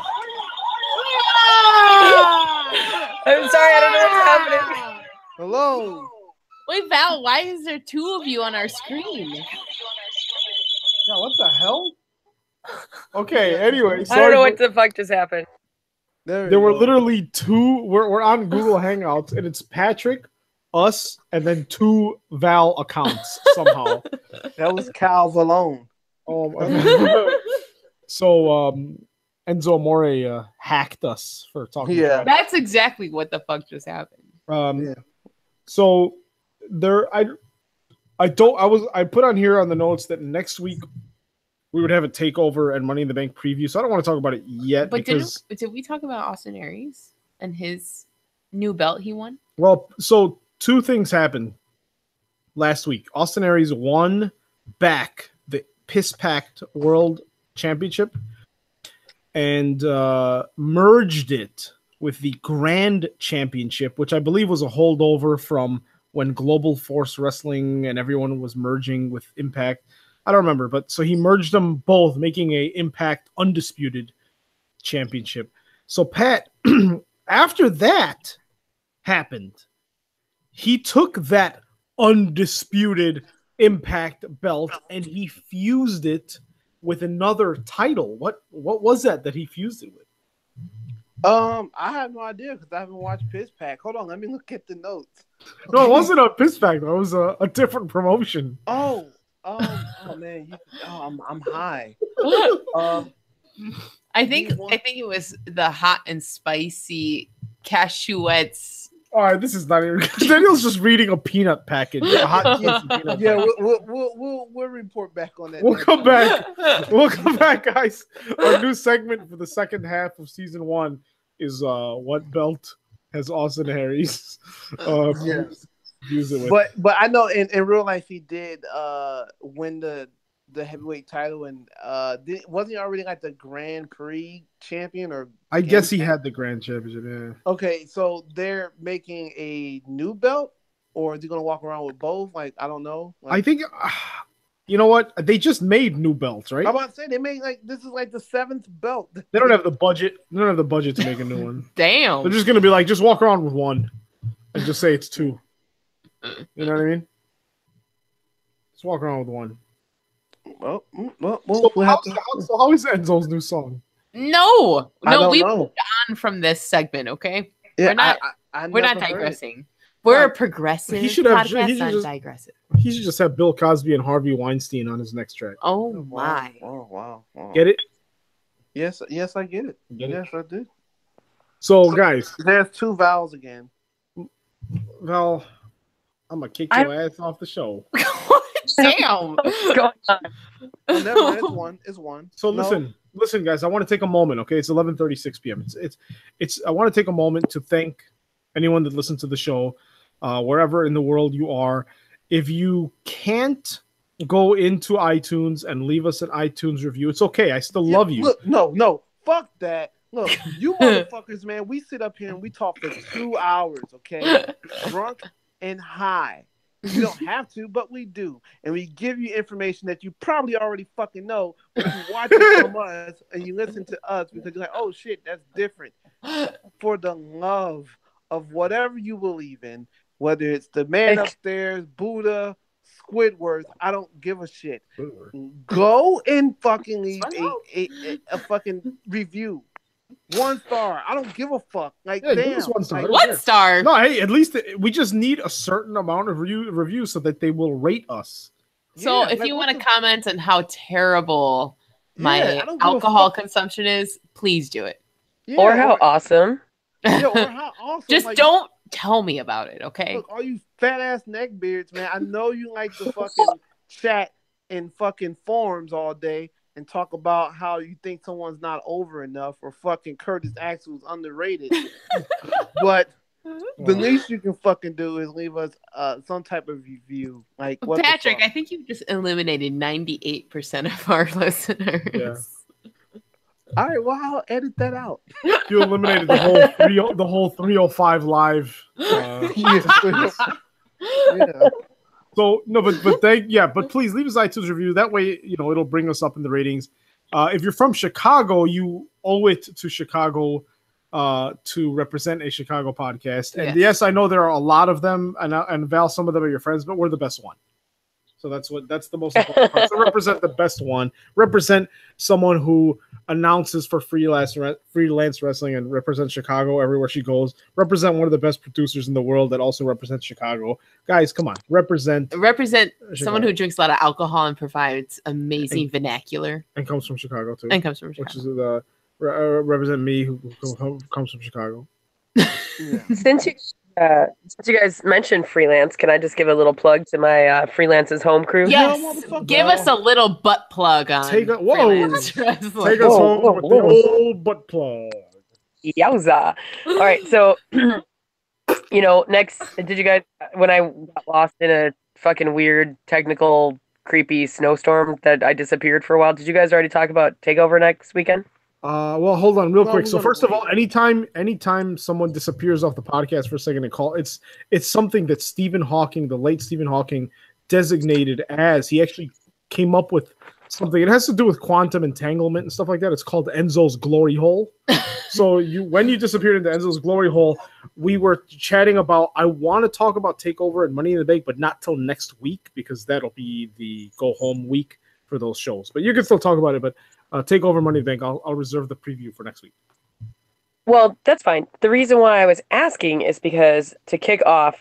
I'm sorry, I don't know what's happening. Hello. Wait, Val, why is there two of you on our screen? Yeah, what the hell? Okay, anyway. I don't know what the fuck just happened. There were literally two. We're on Google Hangouts, and it's Patrick, us, and then two Val accounts somehow. That was Cal Valone. So Enzo Amore hacked us for talking. Yeah. That's exactly what the fuck just happened. Yeah. So there, I put on here on the notes that next week we would have a takeover and Money in the Bank preview. So I don't want to talk about it yet. But because, did we talk about Austin Aries and his new belt he won? well, so two things happened last week. Austin Aries won back the piss-packed World Championship and merged it with the Grand Championship, which I believe was a holdover from when Global Force Wrestling and everyone was merging with Impact. I don't remember, but so he merged them both, making a Impact Undisputed Championship. So Pat, after that happened, he took that Undisputed Impact belt and he fused it with another title. What was that he fused it with? I have no idea because I haven't watched Piss Pack. Hold on, let me look at the notes. No, it wasn't a Piss Pack. It was a different promotion. Oh man, I'm high. I think it was the hot and spicy cashewettes. All right, this is not even. Daniel's just reading a peanut package. A hot peanut Yeah, package. we'll report back on that. We'll come back. We'll come back, guys. Our new segment for the second half of season 1 is what belt has Austin Harris Yes. use it with. But I know in real life he did win the heavyweight title, and wasn't he already like the Grand Prix champion? Or I guess he had the grand championship. Yeah. Okay, so they're making a new belt, or is he gonna walk around with both? Like, I don't know. Like, I think you know what, they just made new belts, right? I'm about to say they made like this is like the 7th belt. They don't have the budget. They don't have the budget to make a new one. Damn. They're just gonna be like, just walk around with one, and just say it's 2. You know what I mean? Just walk around with one. Well, So how is Enzo's new song? No, I don't we know. moved on from this segment. Okay, Yeah, we're not. I We're not never heard it. digressing. We're a progressive He should have- podcast. he should I'm just- digressive. He should just have Bill Cosby and Harvey Weinstein on his next track. Oh Wow, my! wow. Get it? Yes, I get it. Get it? Yes, I do. So, guys, There's 2 vowels again. Val, I'm gonna kick your ass off the show. Damn. What's going on? Oh, never mind, it's one. It's one. So No. listen, guys. I want to take a moment. Okay, it's 11:36 p.m. It's. I want to take a moment to thank anyone that listens to the show, wherever in the world you are. If you can't go into iTunes and leave us an iTunes review, it's okay. I still Yeah, love you. Look, no, fuck that. Look, you motherfuckers, man, we sit up here and we talk for 2 hours, okay? Drunk and high. You don't have to, but we do. And we give you information that you probably already fucking know, but you watch it from us and you listen to us because you're like, oh shit, that's different. For the love of whatever you believe in, whether it's the man upstairs, Buddha, Squidward, I don't give a shit. Go and fucking leave a fucking review. 1 star. I don't give a fuck. Like, Yeah, give damn. us 1 star. Like, 1 star. No, hey, at least we just need a certain amount of reviews so that they will rate us. So yeah, if like, you what want to the- comment on how terrible my Yeah, I don't give a alcohol fuck. consumption is, please do it. Yeah, Or how awesome. yeah, or how awesome. Just like, don't tell me about it, okay? Look, all you fat ass neckbeards, man. I know you like to fucking chat in fucking forums all day and talk about how you think someone's not over enough or fucking Curtis Axel's underrated. But the least you can fucking do is leave us some type of review. Like, what the Patrick, fuck? I think you just eliminated 98% of our listeners. Yeah. All right, well, I'll edit that out. You eliminated the whole 305 live. Yeah. So no, but please leave us iTunes review. That way, it'll bring us up in the ratings. If you're from Chicago, you owe it to Chicago to represent a Chicago podcast. And yes, I know there are a lot of them, and Val, some of them are your friends, but we're the best one. So that's the most important part. So represent the best one. Represent someone who announces for freelance wrestling and represents Chicago everywhere she goes. Represent one of the best producers in the world that also represents Chicago. Guys, come on, represent someone who drinks a lot of alcohol and provides amazing vernacular and comes from Chicago too. and comes from Chicago. Which is represent me who comes from Chicago. Since you guys mentioned freelance, can I just give a little plug to my freelance's home crew? Yes, give us a little butt plug on. Take us freelance wrestling. home with the old butt plug. Yowza. All right, so next, did you guys, when I got lost in a fucking weird technical creepy snowstorm that I disappeared for a while, did you guys already talk about TakeOver next weekend? Well, hold on real quick. So we're first gonna of all, anytime someone disappears off the podcast for a second and call, it's something that Stephen Hawking, the late Stephen Hawking, designated as. He actually came up with something. It has to do with quantum entanglement and stuff like that. It's called Enzo's glory hole. So when you disappeared into Enzo's glory hole, we were chatting about, I want to talk about TakeOver and Money in the Bank, but not till next week because that'll be the go home week for those shows. But you can still talk about it. But Takeover Money in the Bank, I'll reserve the preview for next week. Well, that's fine. The reason why I was asking is because to kick off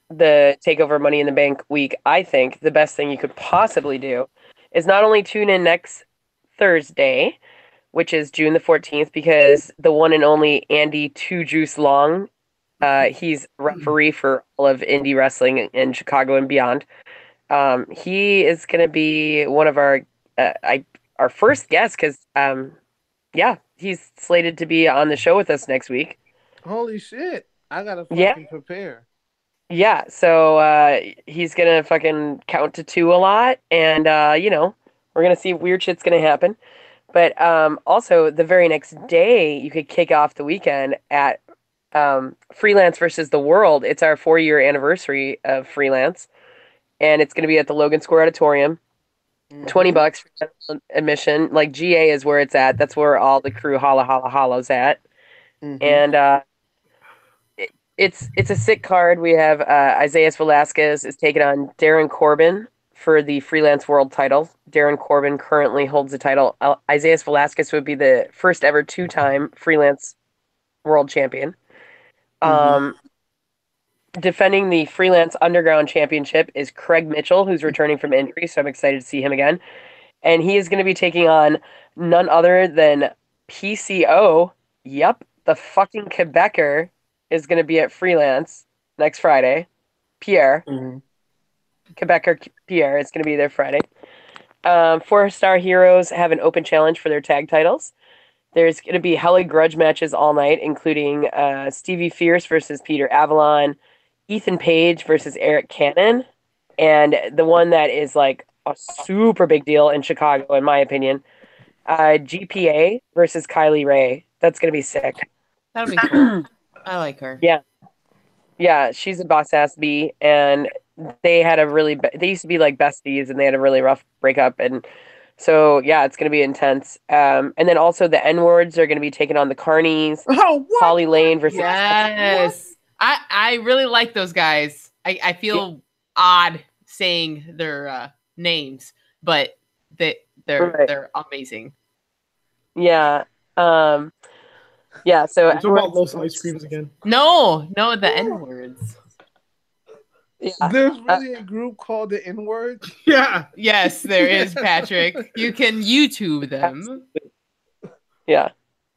the Takeover Money in the Bank week, I think the best thing you could possibly do is not only tune in next Thursday, which is June the 14th, because the one and only Andy Two Juice Long, he's referee for all of indie wrestling in Chicago and beyond. He is going to be one of our first guests because, he's slated to be on the show with us next week. Holy shit! I gotta fucking prepare. Yeah, so he's gonna fucking count to 2 a lot, and we're gonna see if weird shit's gonna happen. But also, the very next day, you could kick off the weekend at Freelance versus the World. It's our 4-year anniversary of Freelance, and it's gonna be at the Logan Square Auditorium. $20 for admission. Like GA is where it's at. That's where all the crew holla's at. And it's a sick card. We have Isaias Velasquez is taking on Darren Corbin for the Freelance World title. Darren Corbin currently holds the title. Isaias Velasquez would be the first ever 2-time Freelance World Champion. Defending the Freelance Underground Championship is Craig Mitchell, who's returning from injury, so I'm excited to see him again. And he is going to be taking on none other than PCO. Yep, the fucking Quebecer is going to be at Freelance next Friday. Pierre. Quebecer Pierre is going to be there Friday. 4-Star Heroes have an open challenge for their tag titles. There's going to be hella grudge matches all night, including Stevie Fierce versus Peter Avalon, Ethan Page versus Eric Cannon, and the one that is like a super big deal in Chicago, in my opinion, GPA versus Kylie Ray. That's going to be sick. That'll be cool. I like her. Yeah, she's a boss-ass bee, and they had they used to be like besties, and they had a really rough breakup, and so, yeah, it's going to be intense. And then also the N-words are going to be taking on the Carnies. Oh, what? Holly Lane versus... Yes. I really like those guys. I feel odd saying their names, but they're amazing. Yeah. So... You talking about Los Ice Creams again? No, the N-words. Yeah. There's really a group called the N-word. Yeah. Yes, there is, Patrick. You can YouTube them. Yeah.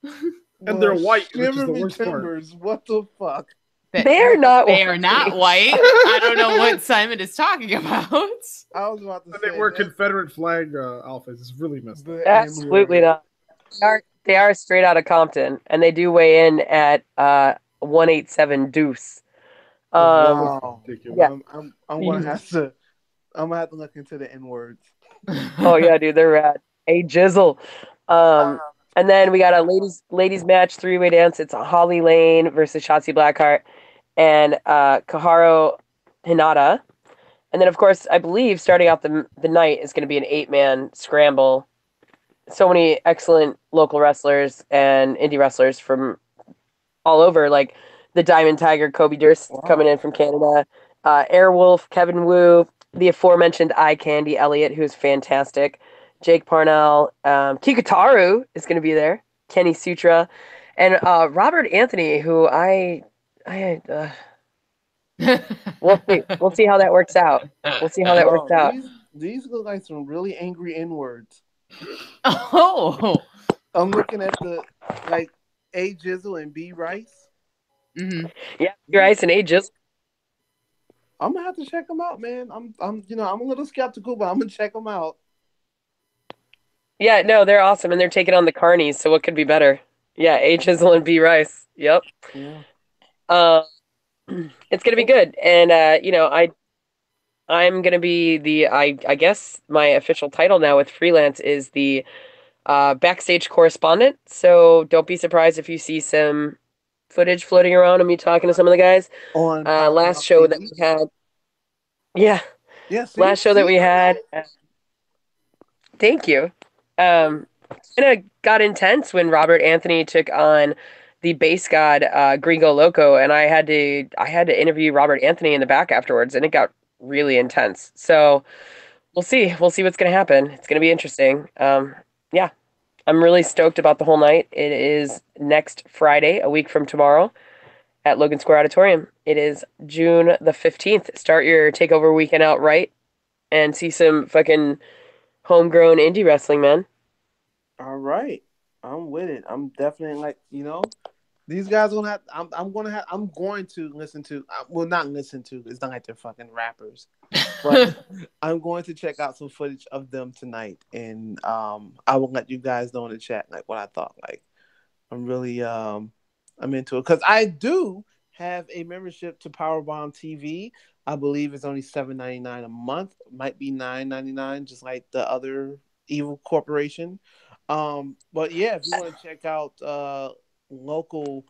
And they're white, which is Shiver the me worst part. timbers. What the fuck? They're not They are not white. I don't know what Simon is talking about. I was about to And say they wear that- Confederate flag outfits. It's really messed up. the Absolutely N-word. not. They are straight out of Compton, and they do weigh in at 187 deuce. Wow. Ridiculous. Yeah. I'm gonna have to look into the N-words. Oh yeah, dude, they're rad. A jizzle. And then we got a ladies match 3-way dance. It's Holly Lane versus Shotzi Blackheart and Kaharu Hinata. And then of course, I believe starting out the night is going to be an 8-man scramble. So many excellent local wrestlers and indie wrestlers from all over, like the Diamond Tiger, Kobe Durst coming in from Canada, Airwolf, Kevin Wu, the aforementioned Eye Candy Elliott, who's fantastic, Jake Parnell, Kikutaru is going to be there, Kenny Sutra, and Robert Anthony, who we'll see how that works out. We'll see how that works out. These look like some really angry N-words. Oh. I'm looking at the A Jizzle and B Rice. Mm-hmm. Yeah, your ice and ages. I'm gonna have to check them out, man. I'm a little skeptical, but I'm gonna check them out. Yeah, no, they're awesome, and they're taking on the Carnies, so what could be better? Yeah, A Jizzle and B Rice. Yep. Yeah. It's gonna be good, and I'm gonna be I guess my official title now with Freelance is the backstage correspondent. So don't be surprised if you see some footage floating around of me talking to some of the guys. On Last show that we had. Yeah. Yes. Last show that we had. Thank you. Kind of got intense when Robert Anthony took on the bass god Gringo Loco, and I had to interview Robert Anthony in the back afterwards, and it got really intense. So we'll see. We'll see what's going to happen. It's going to be interesting. Yeah, I'm really stoked about the whole night. It is next Friday, a week from tomorrow, at Logan Square Auditorium. It is June the 15th. Start your takeover weekend out right and see some fucking homegrown indie wrestling, man. All right, I'm with it. I'm definitely like, these guys gonna have. I'm going to listen to. Well, not listen to. It's not like they're fucking rappers, but I'm going to check out some footage of them tonight, and I will let you guys know in the chat like what I thought. Like, I'm really I'm into it because I do have a membership to Powerbomb TV. I believe it's only $7.99 a month. Might be $9.99, just like the other evil corporation. But yeah, if you want to check out local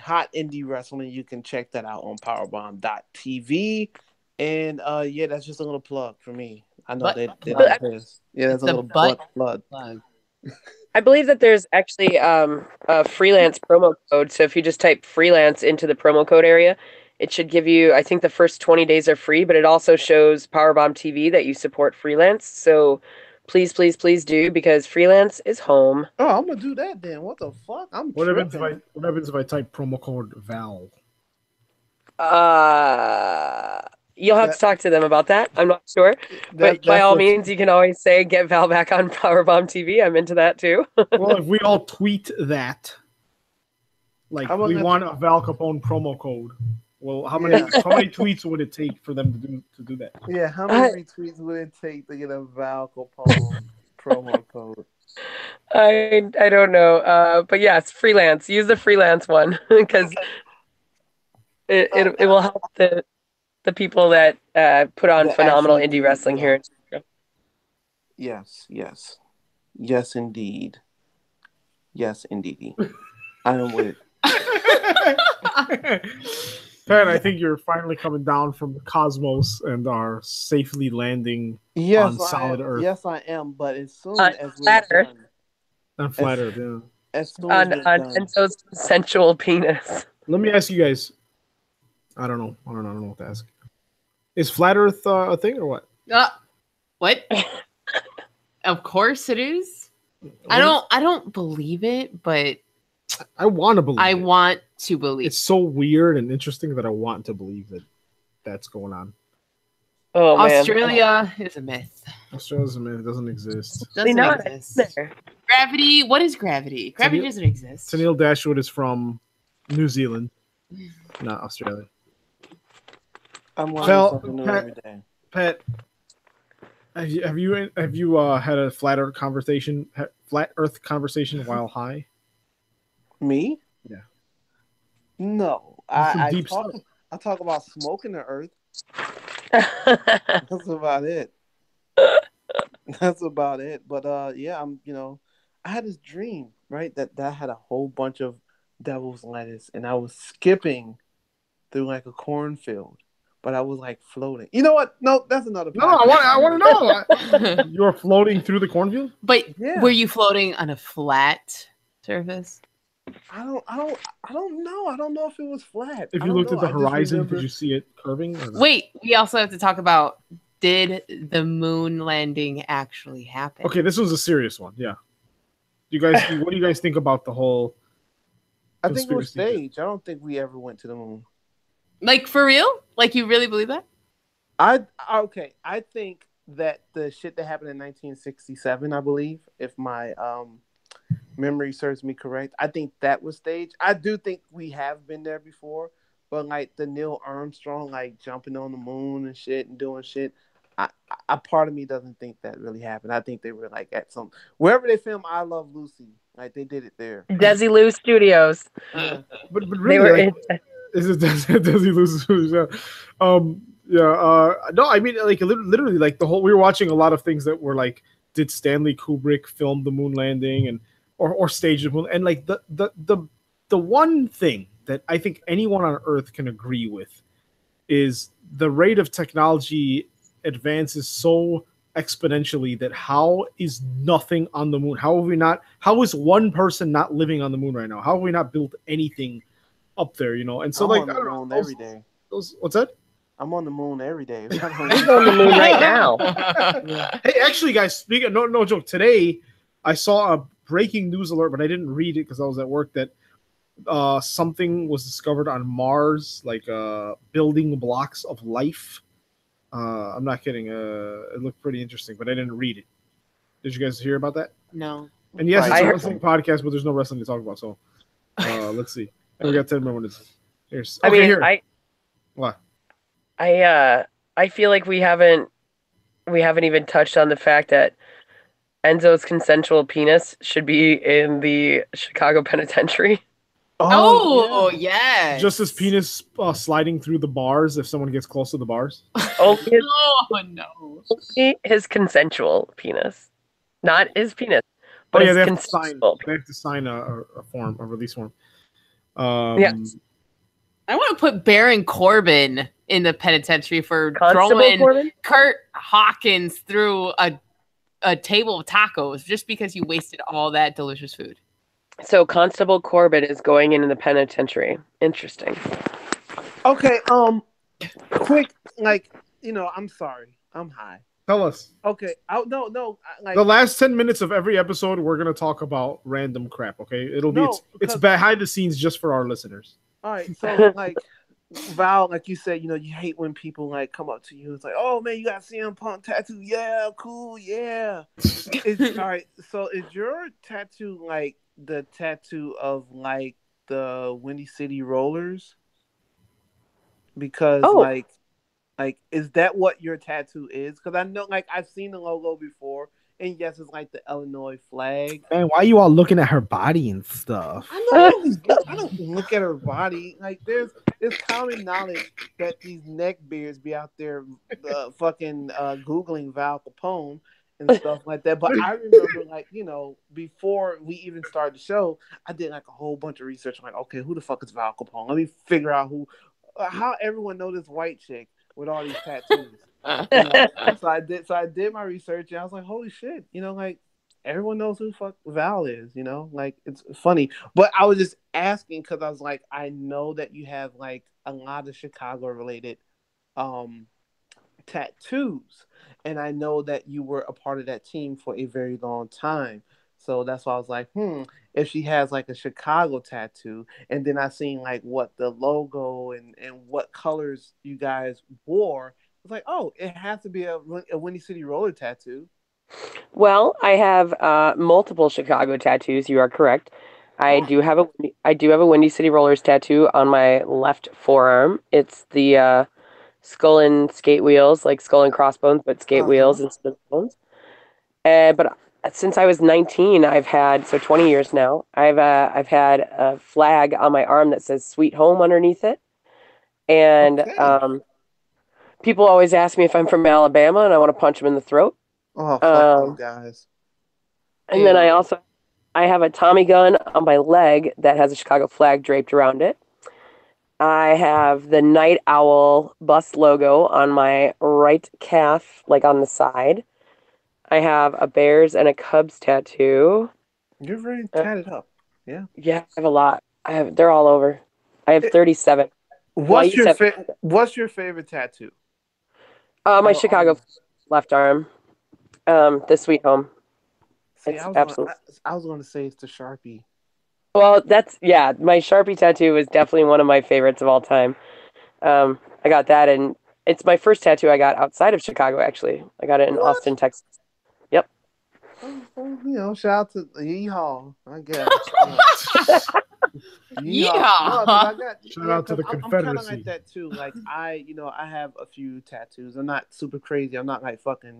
hot indie wrestling, you can check that out on powerbomb.tv. And yeah, that's just a little plug for me. I know they like this. Yeah, that's a little plug. I believe that there's actually a freelance promo code. So if you just type freelance into the promo code area, it should give you, I think the first 20 days are free, but it also shows Powerbomb TV that you support freelance. So please, please, please do, because freelance is home. Oh, I'm gonna do that then. What the fuck? What happens if I type promo code Val? You'll have to talk to them about that. I'm not sure. But by all means, you can always say, get Val back on Powerbomb TV. I'm into that too. Well, if we all tweet that, like we want a Val Capone promo code. Well, how many tweets would it take for them to do that? Yeah, how many retweets would it take to get a Val Capone promo code? I don't know. But yes, freelance. Use the freelance one because it will help the people that put on phenomenal indie wrestling here. Yes, indeed. Yes, indeed. I am with it. Pat, I think you're finally coming down from the cosmos and are safely landing on solid Earth. Yes, I am. But as soon as flat Earth. On flat Earth, yeah. As soon as on Enzo's sensual penis. Let me ask you guys. I don't know what to ask. Is flat Earth a thing or what? What? Of course it is. I don't believe it, but I want to believe. I want to believe. It's so weird and interesting that I want to believe that that's going on. Oh, Australia is a myth. Australia's a myth. It doesn't exist. Doesn't exist. Gravity. What is gravity? Gravity doesn't exist. Tennille Dashwood is from New Zealand, not Australia. I'm learning something new every day. Pat, have you had a flat Earth conversation while high? Me? Yeah. No, I talk about smoking the Earth. That's about it. That's about it. But yeah, I had this dream, right? That had a whole bunch of devil's lettuce, and I was skipping through like a cornfield. But I was like floating. You know what? No, that's another. No, I want to know. You were floating through the cornfield. But were you floating on a flat surface? I don't know. I don't know if it was flat. If you looked at the horizon, did you see it curving? Or not? Wait, we also have to talk about, did the moon landing actually happen? Okay, this was a serious one. Yeah. What do you guys think about the whole? I think it was staged. I don't think we ever went to the moon. Like, for real? Like, you really believe that? I think that the shit that happened in 1967, I believe, if my memory serves me correct, I think that was staged. I do think we have been there before, but like the Neil Armstrong, like jumping on the moon and shit and doing shit, I part of me doesn't think that really happened. I think they were like at wherever they filmed I Love Lucy, like they did it there. Desilu Studios. Yeah. But really, is it does he lose his no, I mean, like literally, like we were watching a lot of things that were like, did Stanley Kubrick film the moon landing and or stage the moon, and like the one thing that I think anyone on Earth can agree with is the rate of technology advances so exponentially that how is nothing on the moon? How is one person not living on the moon right now? How have we not built anything up there, And so, like, I don't know, every day. What's that? I'm on the moon every day. He's on the moon right now. Hey, actually, guys, speaking no joke. Today, I saw a breaking news alert, but I didn't read it because I was at work. That something was discovered on Mars, like building blocks of life. I'm not kidding. It looked pretty interesting, but I didn't read it. Did you guys hear about that? No. And yes, Right. it's I a heard- wrestling podcast, but there's no wrestling to talk about. So let's see. And we got 10 more minutes. Here's I okay. mean, Here, what? I feel like we haven't even touched on the fact that Enzo's consensual penis should be in the Chicago penitentiary. Oh, yeah. Just his penis sliding through the bars if someone gets close to the bars. Only his, Oh, no. only his consensual penis, not his penis, but Oh yeah, his they have to sign. consensual. They have to sign a form, a release form. Yes. I want to put Baron Corbin in the penitentiary for Constable throwing Corbin? Kurt Hawkins through a table of tacos just because you wasted all that delicious food. So Constable Corbin is going in the penitentiary. Interesting. Okay. Quick, like I'm sorry, I'm high. Tell us. Okay. No. Like The last 10 minutes of every episode, we're gonna talk about random crap. Okay, it'll be No, it's because- behind the scenes just for our listeners. all right. So like Val, like you said, you hate when people like come up to you. It's like, oh man, you got CM Punk tattoo. Yeah, cool. Yeah. It's all right. So is your tattoo like the tattoo of like the Windy City Rollers? Because Oh. like is that what your tattoo is? Because I know like I've seen the logo before, and yes, it's like the Illinois flag. Man, why are you all looking at her body and stuff? I don't look at her body. Like there's common knowledge that these neck beards be out there fucking googling Val Capone and stuff like that. But I remember like before we even started the show, I did like a whole bunch of research. I'm like, okay, who the fuck is Val Capone? Let me figure out how everyone know this white chick with all these tattoos. So I did my research and I was like, holy shit, like everyone knows who the fuck Val is, like it's funny. But I was just asking because I was like, I know that you have like a lot of Chicago related tattoos, and I know that you were a part of that team for a very long time. So that's why I was like, if she has like a Chicago tattoo, and then I seen like what the logo and what colors you guys wore, I was like, oh, it has to be a Windy City Roller tattoo. Well, I have multiple Chicago tattoos. You are correct. I do have a Windy City Rollers tattoo on my left forearm. It's the skull and skate wheels, like skull and crossbones, but skate wheels instead of bones. But since I was 19, I've had 20 years now. I've had a flag on my arm that says "Sweet Home" underneath it, and Okay. people always ask me if I'm from Alabama, and I want to punch them in the throat. Oh, fuck you guys. And then I have a Tommy gun on my leg that has a Chicago flag draped around it. I have the Night Owl bus logo on my right calf, like on the side. I have a Bears and a Cubs tattoo. You're very tatted up. Yeah. Yeah, I have a lot. They're all over. I have 37. What's you your said- What's your favorite tattoo? My Chicago left arm. The Sweet Home. See, It's I absolutely. was going to say it's the Sharpie. Well, my Sharpie tattoo is definitely one of my favorites of all time. I got that, and it's my first tattoo I got outside of Chicago, actually. I got it in Austin, Texas. Yep. Shout out to Yeehaw, I guess. Yeehaw. No, 'cause I got, Shout out to the I'm kind of Confederacy. like that too. Like I have a few tattoos. I'm not super crazy. I'm not like fucking,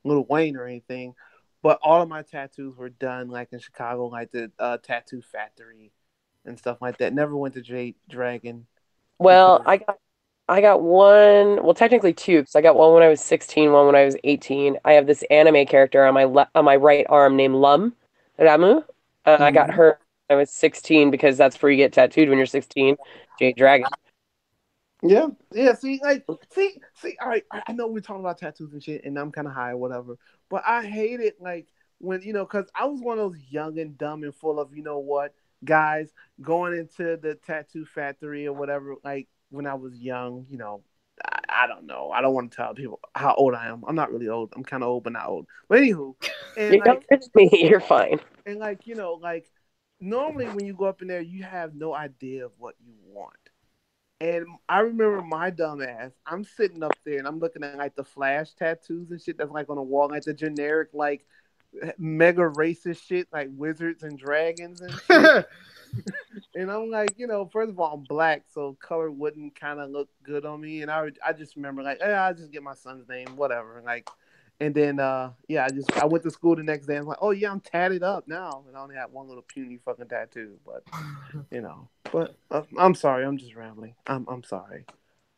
Lil Wayne or anything. But all of my tattoos were done like in Chicago, like the Tattoo Factory and stuff like that. Never went to Jade Dragon. Well, I got one. Well, technically two, because I got one when I was 16, one when I was 18. I have this anime character on my right arm named Ramu. I got her when I was 16 because that's where you get tattooed when you're 16. Jade Dragon. Yeah. See. All right. I know we're talking about tattoos and shit, and I'm kind of high or whatever, but I hate it like when because I was one of those young and dumb and full of guys going into the tattoo factory or whatever. Like when I was young, I don't know. I don't want to tell people how old I am. I'm not really old. I'm kind of old, but not old. But anywho, and You're younger than me. You're fine. and like normally when you go up in there, you have no idea of what you want. And I remember my dumb ass. I'm sitting up there and I'm looking at like the Flash tattoos and shit that's like on the wall, like the generic like mega racist shit, like wizards and dragons and shit. And I'm like, first of all, I'm black, so color wouldn't kind of look good on me. And I just remember like, I'll just get my son's name, whatever. Like, and then I went to school the next day. And I'm like, oh yeah, I'm tatted up now, and I only had one little puny fucking tattoo. But but I'm sorry, I'm just rambling. I'm sorry.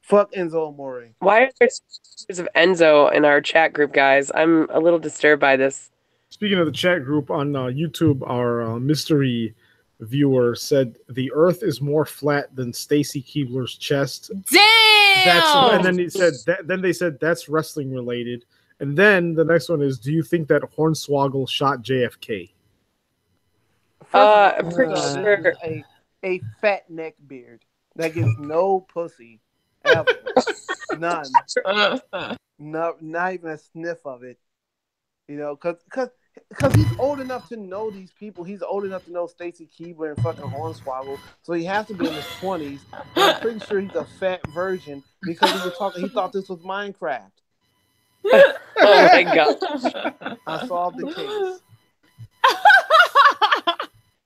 Fuck Enzo Amore. Why are there pictures of Enzo in our chat group, guys? I'm a little disturbed by this. Speaking of the chat group on YouTube, our mystery viewer said the Earth is more flat than Stacy Keebler's chest. Damn. And then he said that. Then they said that's wrestling related. And then the next one is, do you think that Hornswoggle shot JFK? I'm pretty sure. A fat neck beard that gets no pussy ever. None. No, not even a sniff of it. Because he's old enough to know these people. He's old enough to know Stacy Keibler and fucking Hornswoggle. So he has to be in his 20s. I'm pretty sure he's a fat version because he thought this was Minecraft. Oh my god. I solved the case.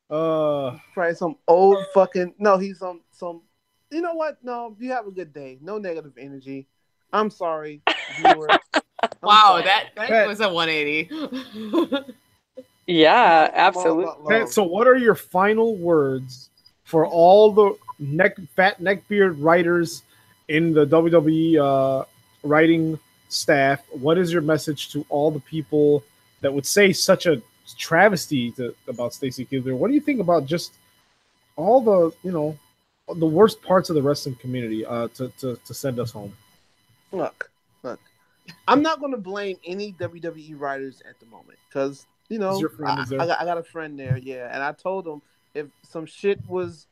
Probably some old fucking he's some you know what? No, you have a good day. No negative energy. I'm sorry, viewer. Wow, that was a 180. Yeah, absolutely. Pat, so what are your final words for all the fat neckbeard writers in the WWE writing staff? What is your message to all the people that would say such a travesty about Stacy Keibler? What do you think about just all the the worst parts of the wrestling community to send us home? Look. I'm not going to blame any WWE writers at the moment because I got a friend there, yeah, and I told him if some shit was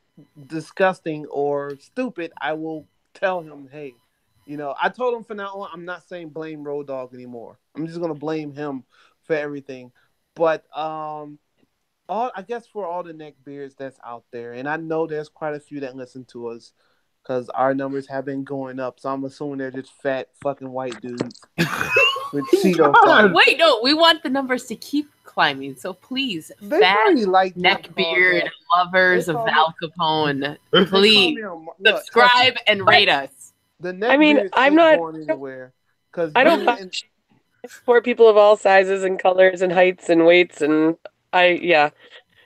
disgusting or stupid, I will tell him, hey, I told him from now on, I'm not saying blame Road Dogg anymore. I'm just going to blame him for everything. But I guess for all the neckbeards that's out there, and I know there's quite a few that listen to us because our numbers have been going up, so I'm assuming they're just fat fucking white dudes with Cheeto. Wait, no, we want the numbers to keep climbing. So please, they fat really like neckbeard lovers of Al Capone, please subscribe and rate us. I'm not going anywhere because I don't support people of all sizes and colors and heights and weights, and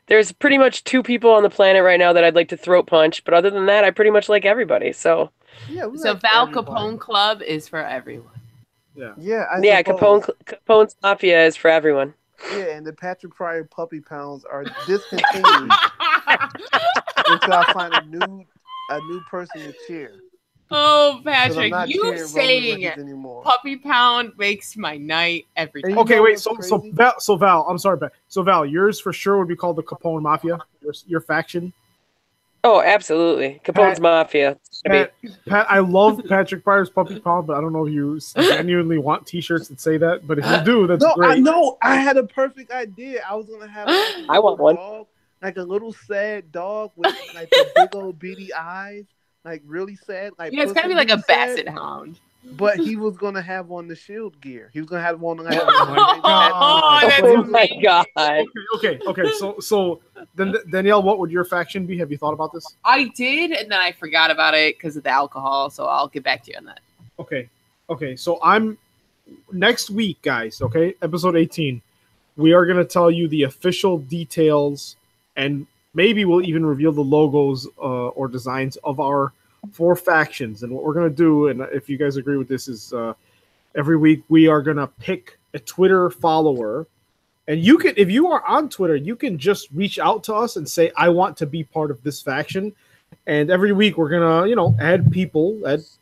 there's pretty much 2 people on the planet right now that I'd like to throat punch, but other than that, I pretty much like everybody. So Val Capone Club is for everyone. Yeah. Capone's Mafia is for everyone. Yeah, and the Patrick Pryor puppy pounds are discontinued until I find a new person to cheer. Oh, Patrick, you saying puppy pound makes my night every time. Okay, wait. So Val, I'm sorry, Pat. So Val, yours for sure would be called the Capone Mafia. Your faction. Oh, absolutely, Capone's Mafia. Pat, I love Patrick Pryor's puppy pound, but I don't know if you genuinely want T-shirts that say that. But if you do, that's great. I had a perfect idea. I was gonna have. I want one. Dog, like a little sad dog with like the big old beady eyes. Like really sad. Like it's gotta be like a basset hound. But he was gonna have on the Shield gear. He was gonna have one. Oh my god. Okay. So then Danielle, what would your faction be? Have you thought about this? I did, and then I forgot about it because of the alcohol. So I'll get back to you on that. Okay. So I'm next week, guys. Okay, episode 18. We are gonna tell you the official details and. Maybe we'll even reveal the logos or designs of our 4 factions. And what we're going to do, and if you guys agree with this, is every week we are going to pick a Twitter follower. And you can, if you are on Twitter, you can just reach out to us and say, I want to be part of this faction. And every week we're going to, add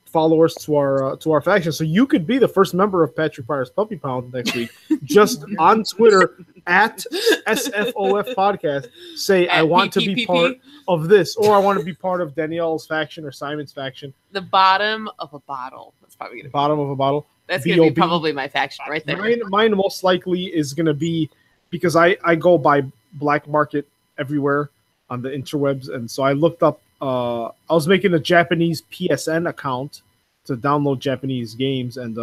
followers to our faction. So you could be the first member of Patrick Pryor's Puppy Pound next week. Just on Twitter at SFOF Podcast, say I want to be part of this, or I want to be part of Danielle's faction or Simon's faction. The bottom of a bottle. That's probably gonna be. Bottom of a bottle. That's gonna be probably my faction right there. Mine most likely is gonna be, because I go by black market everywhere on the interwebs, and so I looked up. I was making a Japanese PSN account to download Japanese games, and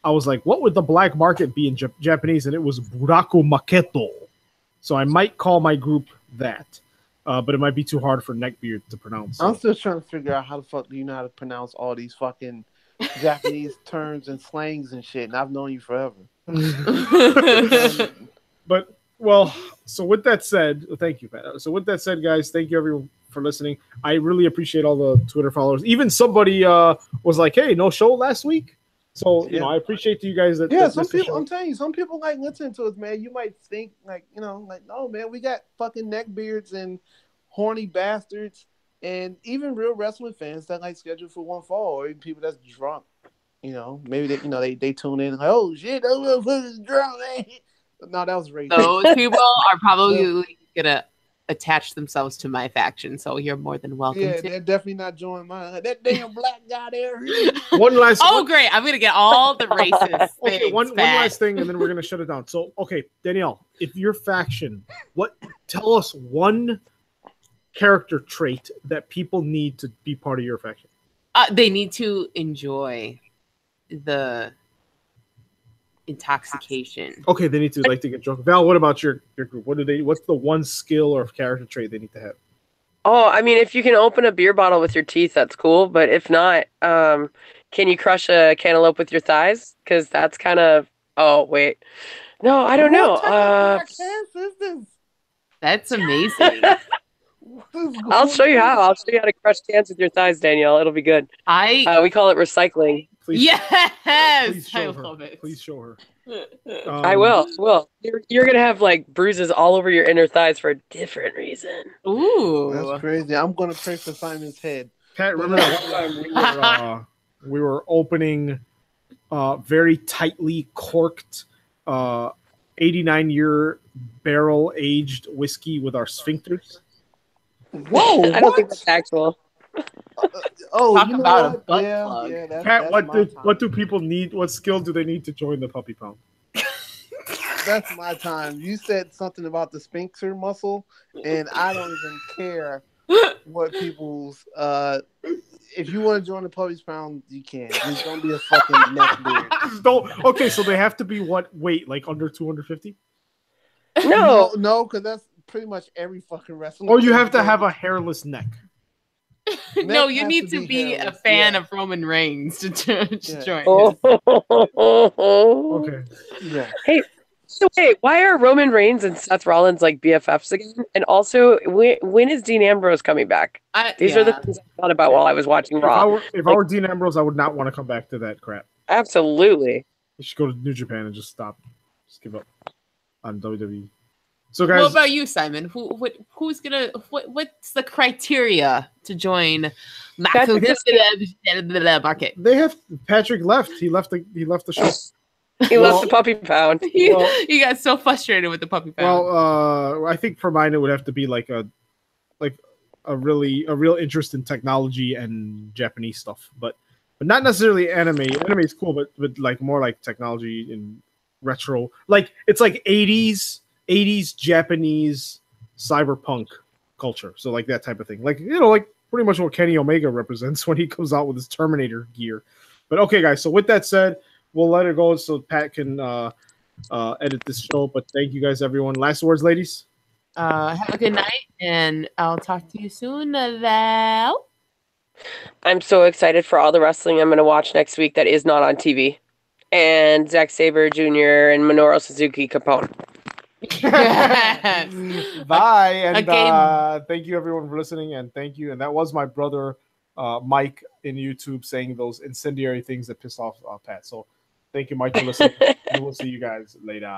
I was like, what would the black market be in Japanese? And it was Buraku Maketo. So I might call my group that, but it might be too hard for Neckbeard to pronounce. I'm still trying to figure out how the fuck do you know how to pronounce all these fucking Japanese terms and slangs and shit, and I've known you forever. But, well, so with that said, thank you, Pat. So with that said, guys, thank you everyone for listening. I really appreciate all the Twitter followers. Even somebody was like, hey, no show last week. So, you know, I appreciate you guys. Some people, I'm telling you, some people like listening to us, man. You might think like, you know, like, oh man, we got fucking neckbeards and horny bastards, and even real wrestling fans that like scheduled for one fall, or even people that's drunk. You know, maybe they tune in like, oh shit, those motherfuckers drunk, man. No, that was racist. Those people are probably gonna attach themselves to my faction, so you're more than welcome. Yeah, to. they're definitely not joining mine. That damn black guy there. Great! I'm gonna get all the racist. Okay, one last thing, and then we're gonna shut it down. So, okay, Danielle, if your faction, tell us one character trait that people need to be part of your faction. They need to enjoy the intoxication. Okay, they need to like to get drunk. Val, what about your group? What's the one skill or character trait they need to have? Oh, I mean, if you can open a beer bottle with your teeth, that's cool. But if not, can you crush a cantaloupe with your thighs? Because that's kind of. Oh wait, no, I don't know. That's amazing. I'll show you how. I'll show you how to crush cans with your thighs, Danielle. It'll be good. We call it recycling. Please, yes, I love it. Please show her. I will. You're gonna have like bruises all over your inner thighs for a different reason. Ooh, that's crazy. I'm gonna pray for Simon's head. Pat, remember that one time we were opening very tightly corked 89-year barrel aged whiskey with our sphincters? Whoa! I don't think that's actual. Talk about a butt plug. Yeah, Pat, what do people need? What skill do they need to join the Puppy Pound? That's my time. You said something about the sphincter muscle, and I don't even care what people's. If you want to join the Puppy Pound, you can. Just don't be a fucking neckbeard. Okay, so they have to be what weight? Like under 250? No, because that's pretty much every fucking wrestler. Or you have to have a hairless neck. No, you need to be a fan of Roman Reigns to join. Okay. Yeah. Hey, so wait, why are Roman Reigns and Seth Rollins like BFFs again? And also, when is Dean Ambrose coming back? These are the things I thought about while I was watching Raw. If I were Dean Ambrose, I would not want to come back to that crap. Absolutely. You should go to New Japan and just stop. Just give up on WWE. So, guys, what about you, Simon? What's the criteria to join market? They have Patrick left. He left the show. He left the Puppy Pound. He got so frustrated with the Puppy Pound. Well, I think for mine it would have to be like a real interest in technology and Japanese stuff, but not necessarily anime. Anime is cool, but like more like technology and retro. Like it's like 80s Japanese cyberpunk culture. So like that type of thing. Like, like pretty much what Kenny Omega represents when he comes out with his Terminator gear. But okay, guys. So with that said, we'll let it go so Pat can edit this show. But thank you guys, everyone. Last words, ladies. Have a good night, and I'll talk to you soon, Val. I'm so excited for all the wrestling I'm going to watch next week that is not on TV. And Zack Sabre Jr. and Minoru Suzuki Capone. Yes. Bye, and thank you everyone for listening, and thank you. And that was my brother Mike in YouTube saying those incendiary things that piss off Pat. So thank you, Mike, for listening. And we'll see you guys later.